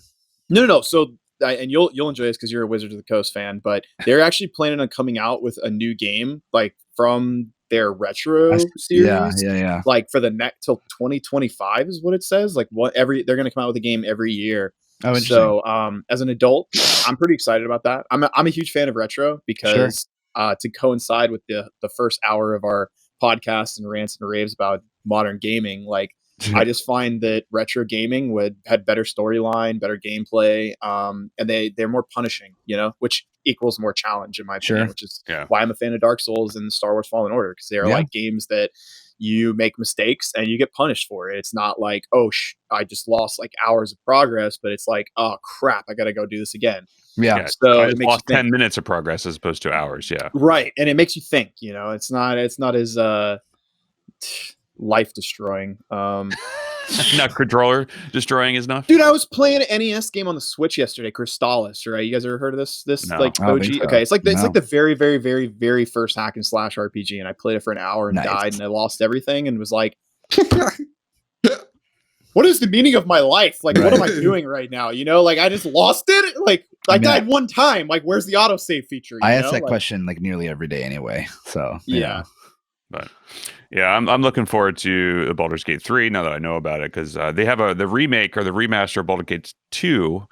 No. So, and you'll enjoy this because you're a Wizards of the Coast fan. But they're actually planning on coming out with a new game, like from their retro series. Yeah. Like for the next till 2025 is what it says. Like they're going to come out with a game every year. Oh, interesting. So, as an adult, I'm pretty excited about that. I'm a huge fan of retro because to coincide with the first hour of our podcast and rants and raves about modern gaming, like. I just find that retro gaming had better storyline, better gameplay, and they're more punishing, which equals more challenge in my opinion, which is why I'm a fan of Dark Souls and Star Wars Fallen Order, because they're like games that you make mistakes and you get punished for it. It's not like, I just lost like hours of progress, but it's like, oh crap, I got to go do this again. Yeah. So it makes lost 10 minutes of progress as opposed to hours. Yeah. Right. And it makes you think, it's not as, life destroying. Not controller destroying is enough. Dude, I was playing an NES game on the Switch yesterday, Crystallis, right? You guys ever heard of this No, like OG? So. Okay, it's like the very, very, very, very first hack and slash RPG, and I played it for an hour and died, and I lost everything, and was like, what is the meaning of my life? Like, what am I doing right now? Like I just lost it. Like I died one time. Like, where's the autosave feature? I ask that question like nearly every day anyway. So yeah. But yeah, I'm looking forward to Baldur's Gate 3 now that I know about it, because they have the remake or the remaster of Baldur's Gate 2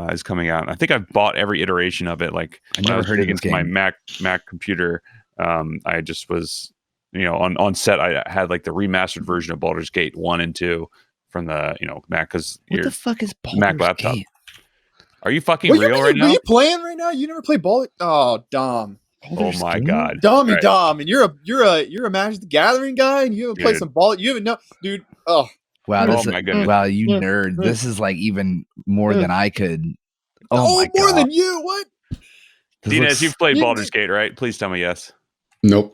is coming out. And I think I've bought every iteration of it. Like I never heard of this game. My Mac computer. I just was on set. I had like the remastered version of Baldur's Gate 1 and 2 from the Mac, because what the fuck is Baldur's Mac laptop? Gate? Are you fucking real right now? Are you playing right now? You never played Baldur's? Oh, Dom. Oh my God, Dom, and you're a Magic the Gathering guy, and you haven't played some ball. You haven't dude. Oh wow, my goodness. Wow, you nerd. This is like even more than I could. Oh my God. More than you. What? Dinez, you've played Baldur's Gate, right? Please tell me yes. Nope.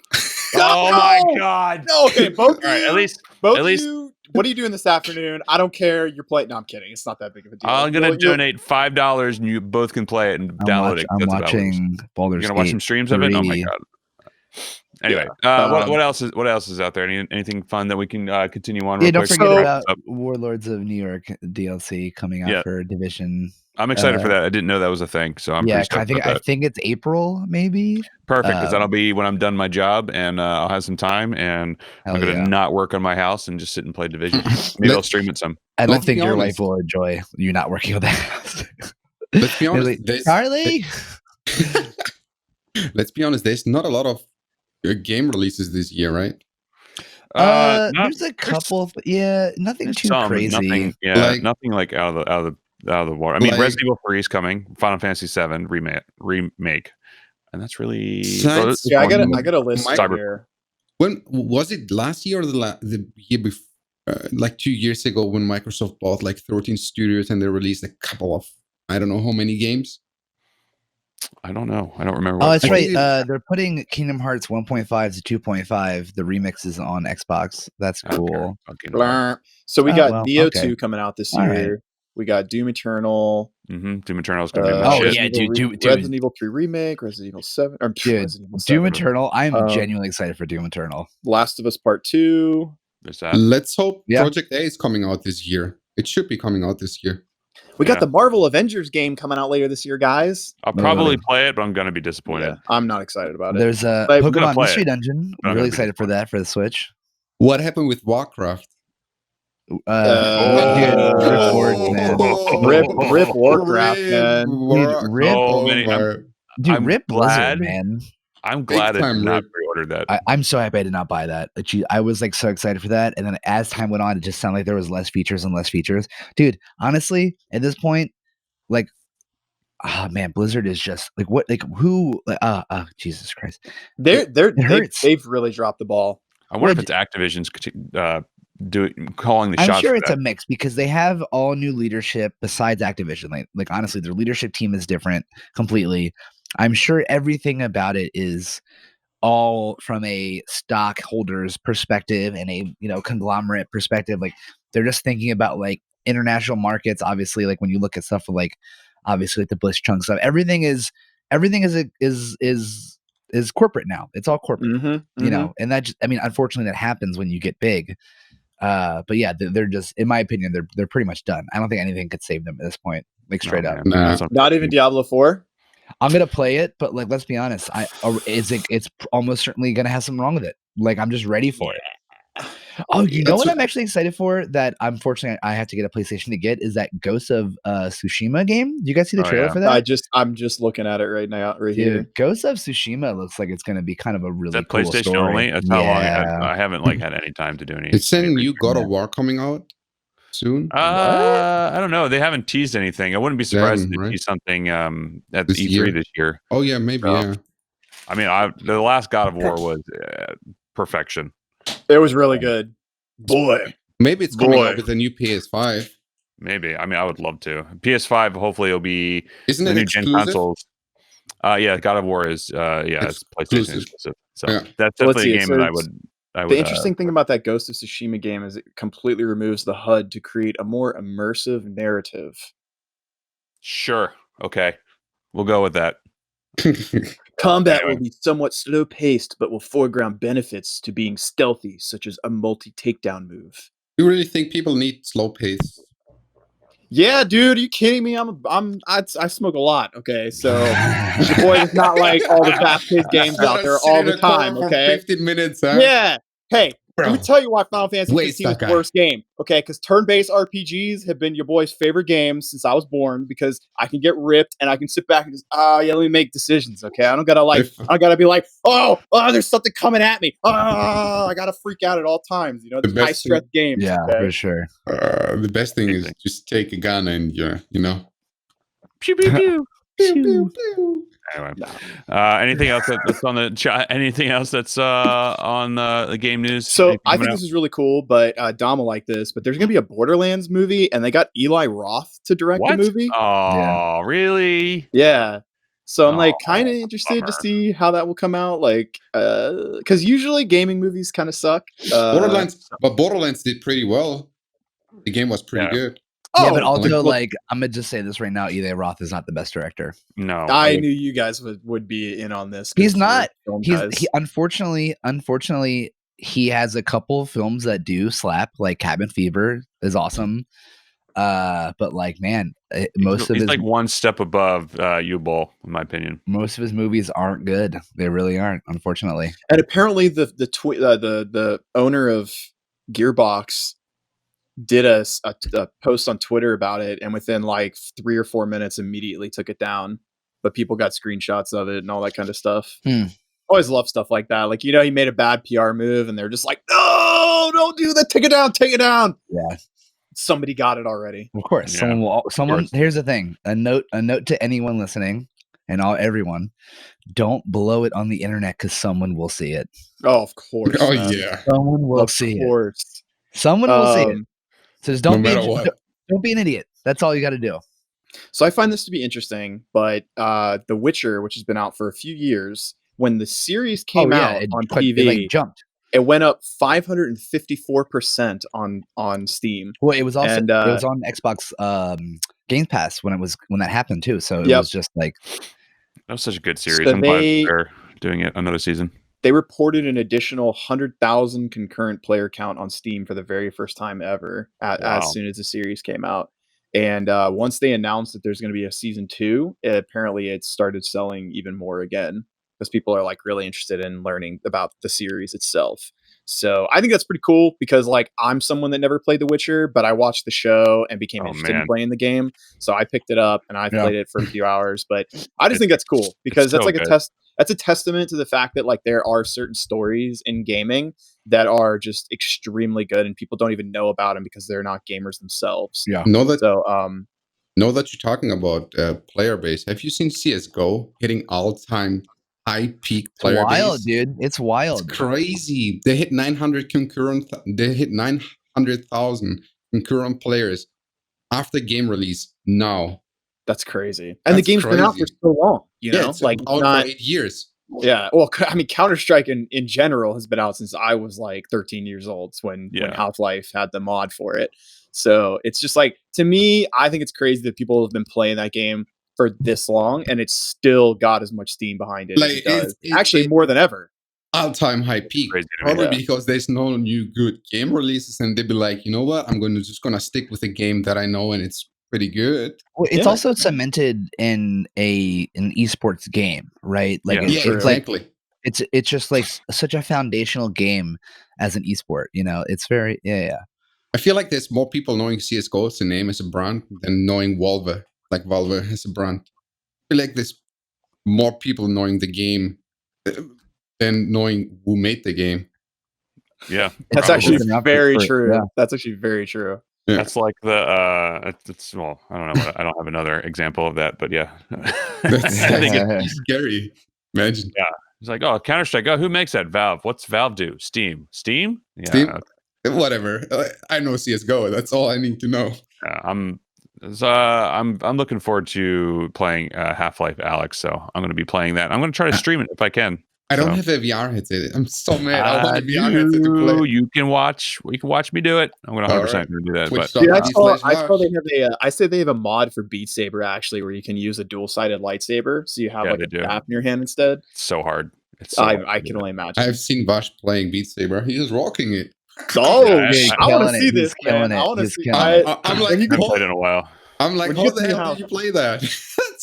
Oh my God. No, okay, both. All right, at least. You, what are you doing this afternoon? I don't care. You're playing. No, I'm kidding. It's not that big of a deal. I'm gonna donate $5, and you both can play it and download it. I'm watching Baldur's Gate. You're gonna watch some streams of it. Oh my God. Anyway, what else is out there? Anything fun that we can continue on? Yeah, don't forget about Warlords of New York DLC coming out for Division. I'm excited for that. I didn't know that was a thing, so I'm I think it's April, maybe. Perfect, because that'll be when I'm done my job, and I'll have some time, and I'm gonna not work on my house and just sit and play Division. Maybe I'll stream it some. I don't think your wife will enjoy you not working on that. Let's be honest, Charlie. Let's be honest. There's not a lot of game releases this year, right? There's a couple. Nothing too crazy. Nothing like out of the water. I mean, Resident Evil 3 is coming. Final Fantasy 7 remake, and that's really. I got a list here. When was it? Last year or the year before? Like 2 years ago, when Microsoft bought like 13 studios and they released a couple of I don't know how many games. I don't know. I don't remember. Oh, that's right. They're putting Kingdom Hearts 1.5 to 2.5. The remixes on Xbox. That's cool. Okay. So we got Neo 2 coming out this year. Right. We got Doom Eternal. Doom Eternal is going to be dude. Resident Evil 3 Remake, Resident Evil 7. Doom Eternal. I'm genuinely excited for Doom Eternal. Last of Us Part 2. There's that. Let's hope Project A is coming out this year. It should be coming out this year. We got the Marvel Avengers game coming out later this year, guys. I'll probably play it, but I'm going to be disappointed. Yeah, I'm not excited about it. There's a Pokemon Mystery Dungeon. I'm really excited for that for the Switch. What happened with Warcraft? Rip Warcraft, man. Rip Blizzard, man. I'm glad I did not rip. pre-order that. I'm so happy I did not buy that. I was like so excited for that, and then as time went on, it just sounded like there was less features and less features. Dude, honestly, at this point, like, oh man, Blizzard is just like what, like who, Jesus Christ, it hurts. They've really dropped the ball. I wonder if it's Activision's calling the shots. I'm sure it's a mix because they have all new leadership besides Activision. Like honestly, their leadership team is different completely. I'm sure everything about it is all from a stockholder's perspective and a conglomerate perspective. Like they're just thinking about like international markets. Obviously, like when you look at stuff like obviously like the Bliss chunk stuff, everything is corporate now. It's all corporate, and that just, I mean, unfortunately, that happens when you get big. But yeah, they're just, in my opinion, they're pretty much done. I don't think anything could save them at this point. Like straight up, not even Diablo 4. I'm gonna play it, but like, let's be honest, it's almost certainly gonna have something wrong with it. Like, I'm just ready for it. Oh, you know what I'm actually excited for? That unfortunately I have to get a PlayStation to get is that Ghost of Tsushima game. Do you guys see the trailer for that? I'm just looking at it right now, here. Ghost of Tsushima looks like it's going to be kind of a really cool PlayStation story. only. That's how long I haven't like had any time to do anything. It's saying new God of War coming out soon. I don't know. They haven't teased anything. I wouldn't be surprised if they tease something at this E3 this year. Oh yeah, maybe. Yeah. I mean, the last God of War was perfection. It was really good. Boy. Maybe it's coming out with a new PS5. Maybe. I mean, I would love to. PS5, hopefully it'll be Isn't the it new exclusive? gen consoles. Yeah, God of War is it's PlayStation exclusive. So that's definitely a game that I would the interesting thing about that Ghost of Tsushima game is it completely removes the HUD to create a more immersive narrative. Sure. Okay. We'll go with that. Combat will be somewhat slow-paced, but will foreground benefits to being stealthy, such as a multi-takedown move. You really think people need slow pace? Yeah, dude, are you kidding me? I smoke a lot. Okay, so the boy is not like all the fast-paced games out there all the time. Okay, 15 minutes. Huh? Yeah. Hey, let me tell you why Final Fantasy 15 is the worst game. Okay, because turn-based RPGs have been your boy's favorite games since I was born because I can get ripped and I can sit back and just let me make decisions. Okay, I don't gotta be like, oh, there's something coming at me. I gotta freak out at all times. You know, the high-stress games. Yeah, for sure. The best thing is just take a gun and pew pew pew. Pew, pew, pew. Anyway, anything else that's on the chat? Anything else that's on the game news? So I think this is really cool, but Dom will like this. But there's gonna be a Borderlands movie, and they got Eli Roth to direct the movie. Oh, really? Yeah. So I'm like kind of interested to see how that will come out. Like, because usually gaming movies kind of suck. Borderlands did pretty well. The game was pretty good. Yeah, but also, like, I'm gonna just say this right now: Eli Roth is not the best director. No, I knew you guys would be in on this. He's not. He unfortunately, he has a couple of films that do slap. Like Cabin Fever is awesome, but like, man, he's like one step above U-Ball, in my opinion. Most of his movies aren't good. They really aren't, unfortunately. And apparently, the owner of Gearbox did a post on Twitter about it, and within like 3 or 4 minutes immediately took it down, but people got screenshots of it and all that kind of stuff. Always love stuff like that. Like, he made a bad PR move and they're just like, no, don't do that, take it down. Yeah, somebody got it already. Of course. Yeah. Here's the thing, a note to anyone listening and everyone, don't blow it on the internet because someone will see it. Oh, of course. Yeah, someone will see it. Someone will see it. So just don't be an idiot. That's all you got to do. So I find this to be interesting, but The Witcher, which has been out for a few years, when the series came out on TV, it jumped. It went up 554% on Steam. Well, it was also it was on Xbox Game Pass when that happened too. So it was just like, that was such a good series. I'm glad they're doing it another season. They reported an additional 100,000 concurrent player count on Steam for the very first time ever as soon as the series came out. And once they announced that there's going to be a season 2, apparently it started selling even more again because people are like really interested in learning about the series itself. So I think that's pretty cool because like I'm someone that never played The Witcher, but I watched the show and became interested in playing the game. So I picked it up and I played it for a few hours. But I just think that's cool because that's like a test. That's a testament to the fact that like there are certain stories in gaming that are just extremely good and people don't even know about them because they're not gamers themselves. Yeah. Know that you're talking about player base. Have you seen CS:GO hitting all-time high peak player base? It's wild, dude. It's wild. It's crazy. They hit 900 concurrent. They hit 900,000 concurrent players after game release. Now that's crazy. And the game's been out for so long. You know, it's like out for 8 years. Yeah, well, I mean, Counter-Strike in general has been out since I was like 13 years old when Half-Life had the mod for it. So it's just like, to me, I think it's crazy that people have been playing that game for this long and it's still got as much steam behind it as it does. Actually, more than ever. All-time high peak. Probably because there's no new good game releases and they'd be like, you know what, I'm just gonna stick with a game that I know and it's pretty good. Well, it's also cemented in an esports game, right? Like exactly. Like, it's just like such a foundational game as an esport. You know, it's very I feel like there's more people knowing CS:GO as a name as a brand than knowing Valve, like Valve as a brand. I feel like there's more people knowing the game than knowing who made the game. Yeah, that's actually very true. Yeah. That's actually very true. Yeah. That's like it's well, I don't know. I don't have another example of that, but yeah. I think it's scary. Imagine. Yeah. It's like, oh, Counter-Strike. Oh, who makes that? Valve. What's Valve do? Steam. Steam? Yeah. Steam? Whatever. I know CS:GO. That's all I need to know. I'm looking forward to playing Half-Life Alyx, so I'm going to be playing that. I'm going to try to stream it if I can. I don't have a VR headset. I'm so mad. I want a VR headset to play. You can watch me do it. I'm going to 100% do that. But I say they have a mod for Beat Saber actually, where you can use a dual-sided lightsaber, so you have like a staff in your hand instead. It's so hard. I can only imagine. I've seen Vash playing Beat Saber. He is rocking it. Oh, I want to see this, man. I want to see. I'm like, you played it in a while. I'm like, how the hell did you play that?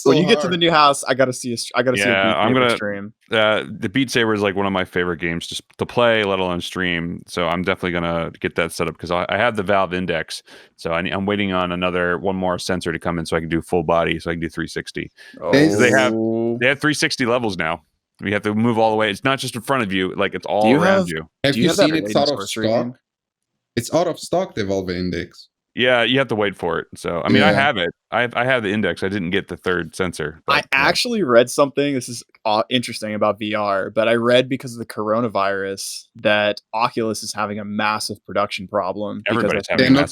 When you get to the new house, I gotta see a Beat Saber stream. The Beat Saber is like one of my favorite games just to play, let alone stream. So I'm definitely gonna get that set up because I have the Valve Index. So I'm waiting on one more sensor to come in so I can do full body, so I can do 360. They have 360 levels now. You have to move all the way. It's not just in front of you; like it's all around you. Have you seen it's out of stock? It's out of stock. The Valve Index. Yeah, you have to wait for it. So, I mean, I have it. I have the Index. I didn't get the third sensor. But, I actually read something. This is interesting about VR, but I read because of the coronavirus that Oculus is having a massive production problem. Everybody's having they're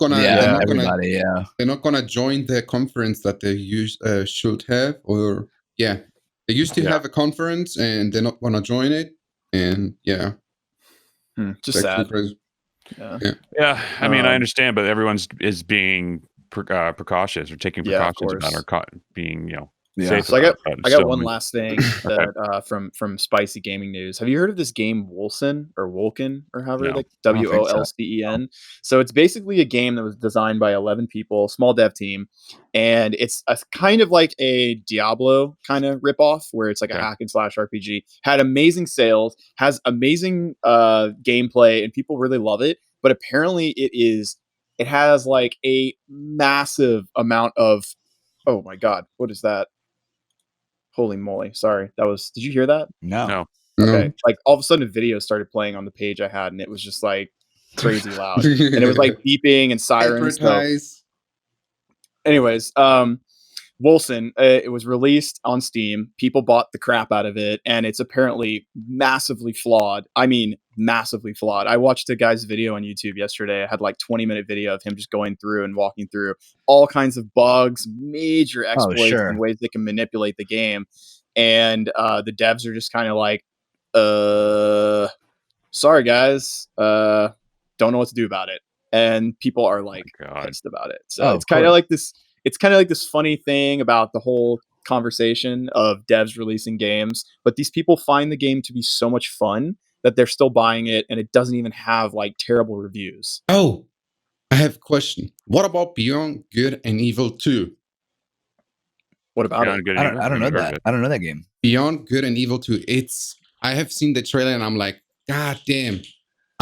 not gonna join the conference that they should have, or they used to have a conference and they're not gonna join it, and just sad. Yeah. I mean, I understand, but everyone's is being precautious or taking precautions about being, safe. So I got one last thing that from Spicy Gaming News. Have you heard of this game Wolcen or Wolken or however like WOLCEN? So it's basically a game that was designed by 11 people, small dev team, and it's a kind of like a Diablo kind of ripoff where it's like a hack and slash RPG. Had amazing sales, has amazing gameplay, and people really love it. But apparently, it has like a massive amount of. Oh my God, what is that? Holy moly. Sorry. Did you hear that? No. Okay. Like all of a sudden a video started playing on the page I had and it was just like crazy loud. And it was like beeping and sirens. Anyways, Wolcen, it was released on Steam. People bought the crap out of it, and it's apparently massively flawed. I mean, massively flawed. I watched a guy's video on YouTube yesterday. I had like 20-minute video of him just going through and walking through all kinds of bugs, major exploits, and ways they can manipulate the game. And the devs are just kind of like, sorry guys, don't know what to do about it. And people are like pissed about it. So it's kind of like this. It's kind of like this funny thing about the whole conversation of devs releasing games, but these people find the game to be so much fun that they're still buying it, and it doesn't even have like terrible reviews. Oh, I have a question. What about Beyond Good and Evil 2? What about it? I don't know that. I don't know that game. Beyond Good and Evil 2. I have seen the trailer and I'm like, God damn.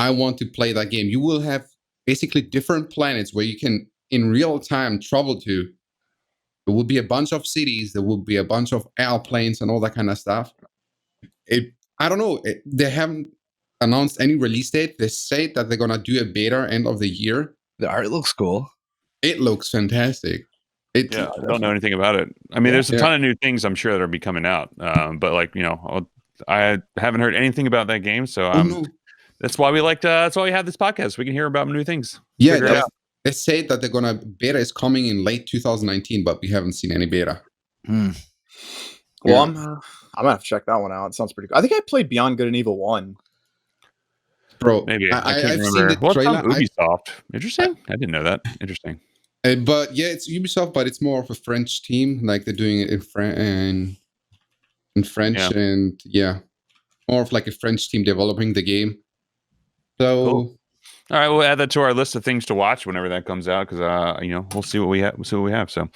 I want to play that game. You will have basically different planets where you can, in real time, travel to. There will be a bunch of cities. There will be a bunch of airplanes and all that kind of stuff. I don't know. They haven't announced any release date. They say that they're going to do a beta end of the year. The art looks cool. It looks fantastic. I don't know anything about it. I mean, there's a ton of new things I'm sure that are be coming out. But like, you know, I haven't heard anything about that game. So that's why we that's why we have this podcast. We can hear about new things. Yeah. They say that they're gonna beta is coming in late 2019, but we haven't seen any beta. Well, I'm gonna have to check that one out. It sounds pretty cool. I think I played Beyond Good and Evil 1. Bro, maybe I've seen the trailer. Ubisoft. Interesting. I didn't know that. Interesting. But yeah, it's Ubisoft, but it's more of a French team. Like they're doing it in French, and more of like a French team developing the game. So. Cool. All right, we'll add that to our list of things to watch whenever that comes out because you know, we'll see what we have. So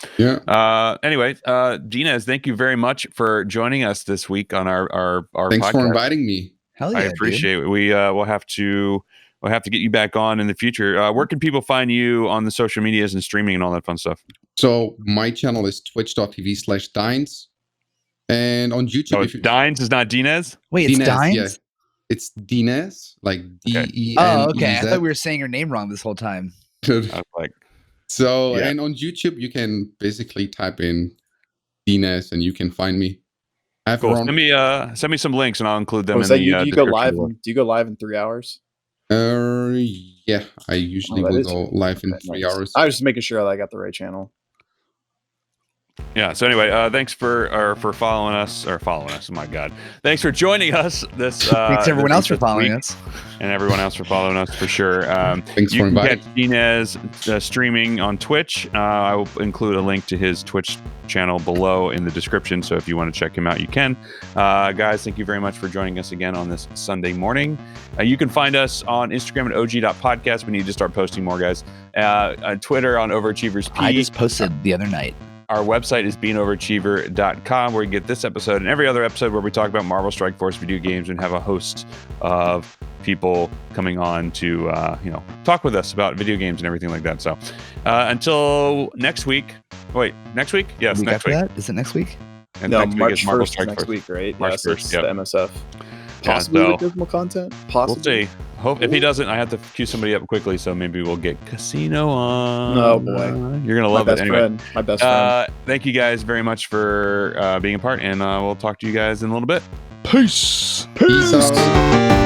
anyway, Dinez, thank you very much for joining us this week on our Thanks podcast. for inviting me. Hell yeah, I appreciate it. We'll have to get you back on in the future. Where can people find you on the social medias and streaming and all that fun stuff? So my channel is twitch.tv/Dinez, and on YouTube. So Dinez is not Dinez? Wait, it's Dinez? Yeah. It's Dinez, like D-E-N-E-Z. Oh, okay. I thought we were saying your name wrong this whole time. And on YouTube, you can basically type in Dinez and you can find me. Cool. Send me some links and I'll include them in the do you go live? Do you go live in 3 hours? Yeah, I usually will go live in 3 hours. I was just making sure that I got the right channel. Yeah. So anyway, thanks for following us. Oh my God. Thanks for joining us. Thanks everyone else for following us, and everyone else for following us for sure. Thanks for inviting. You can catch Dinez streaming on Twitch. I will include a link to his Twitch channel below in the description. So if you want to check him out, you can. Guys, thank you very much for joining us again on this Sunday morning. You can find us on Instagram at og.podcast. We need to start posting more, guys. On Twitter on OverachieversP. I just posted the other night. Our website is beingoverachiever.com, where you get this episode and every other episode where we talk about Marvel Strike Force video games and have a host of people coming on to talk with us about video games and everything like that. So until next week. Wait, next week? Yes, next week. Is it next week? And no, next March week is Marvel 1st Strike next Force. week, right? March 1st, the MSF. Possibly with dismal content? Possibly. We'll see. If he doesn't, I have to queue somebody up quickly, so maybe we'll get Casino on. Oh boy, you're gonna love it. Anyway, my best friend. Thank you guys very much for being a part, and we'll talk to you guys in a little bit. Peace. Peace out.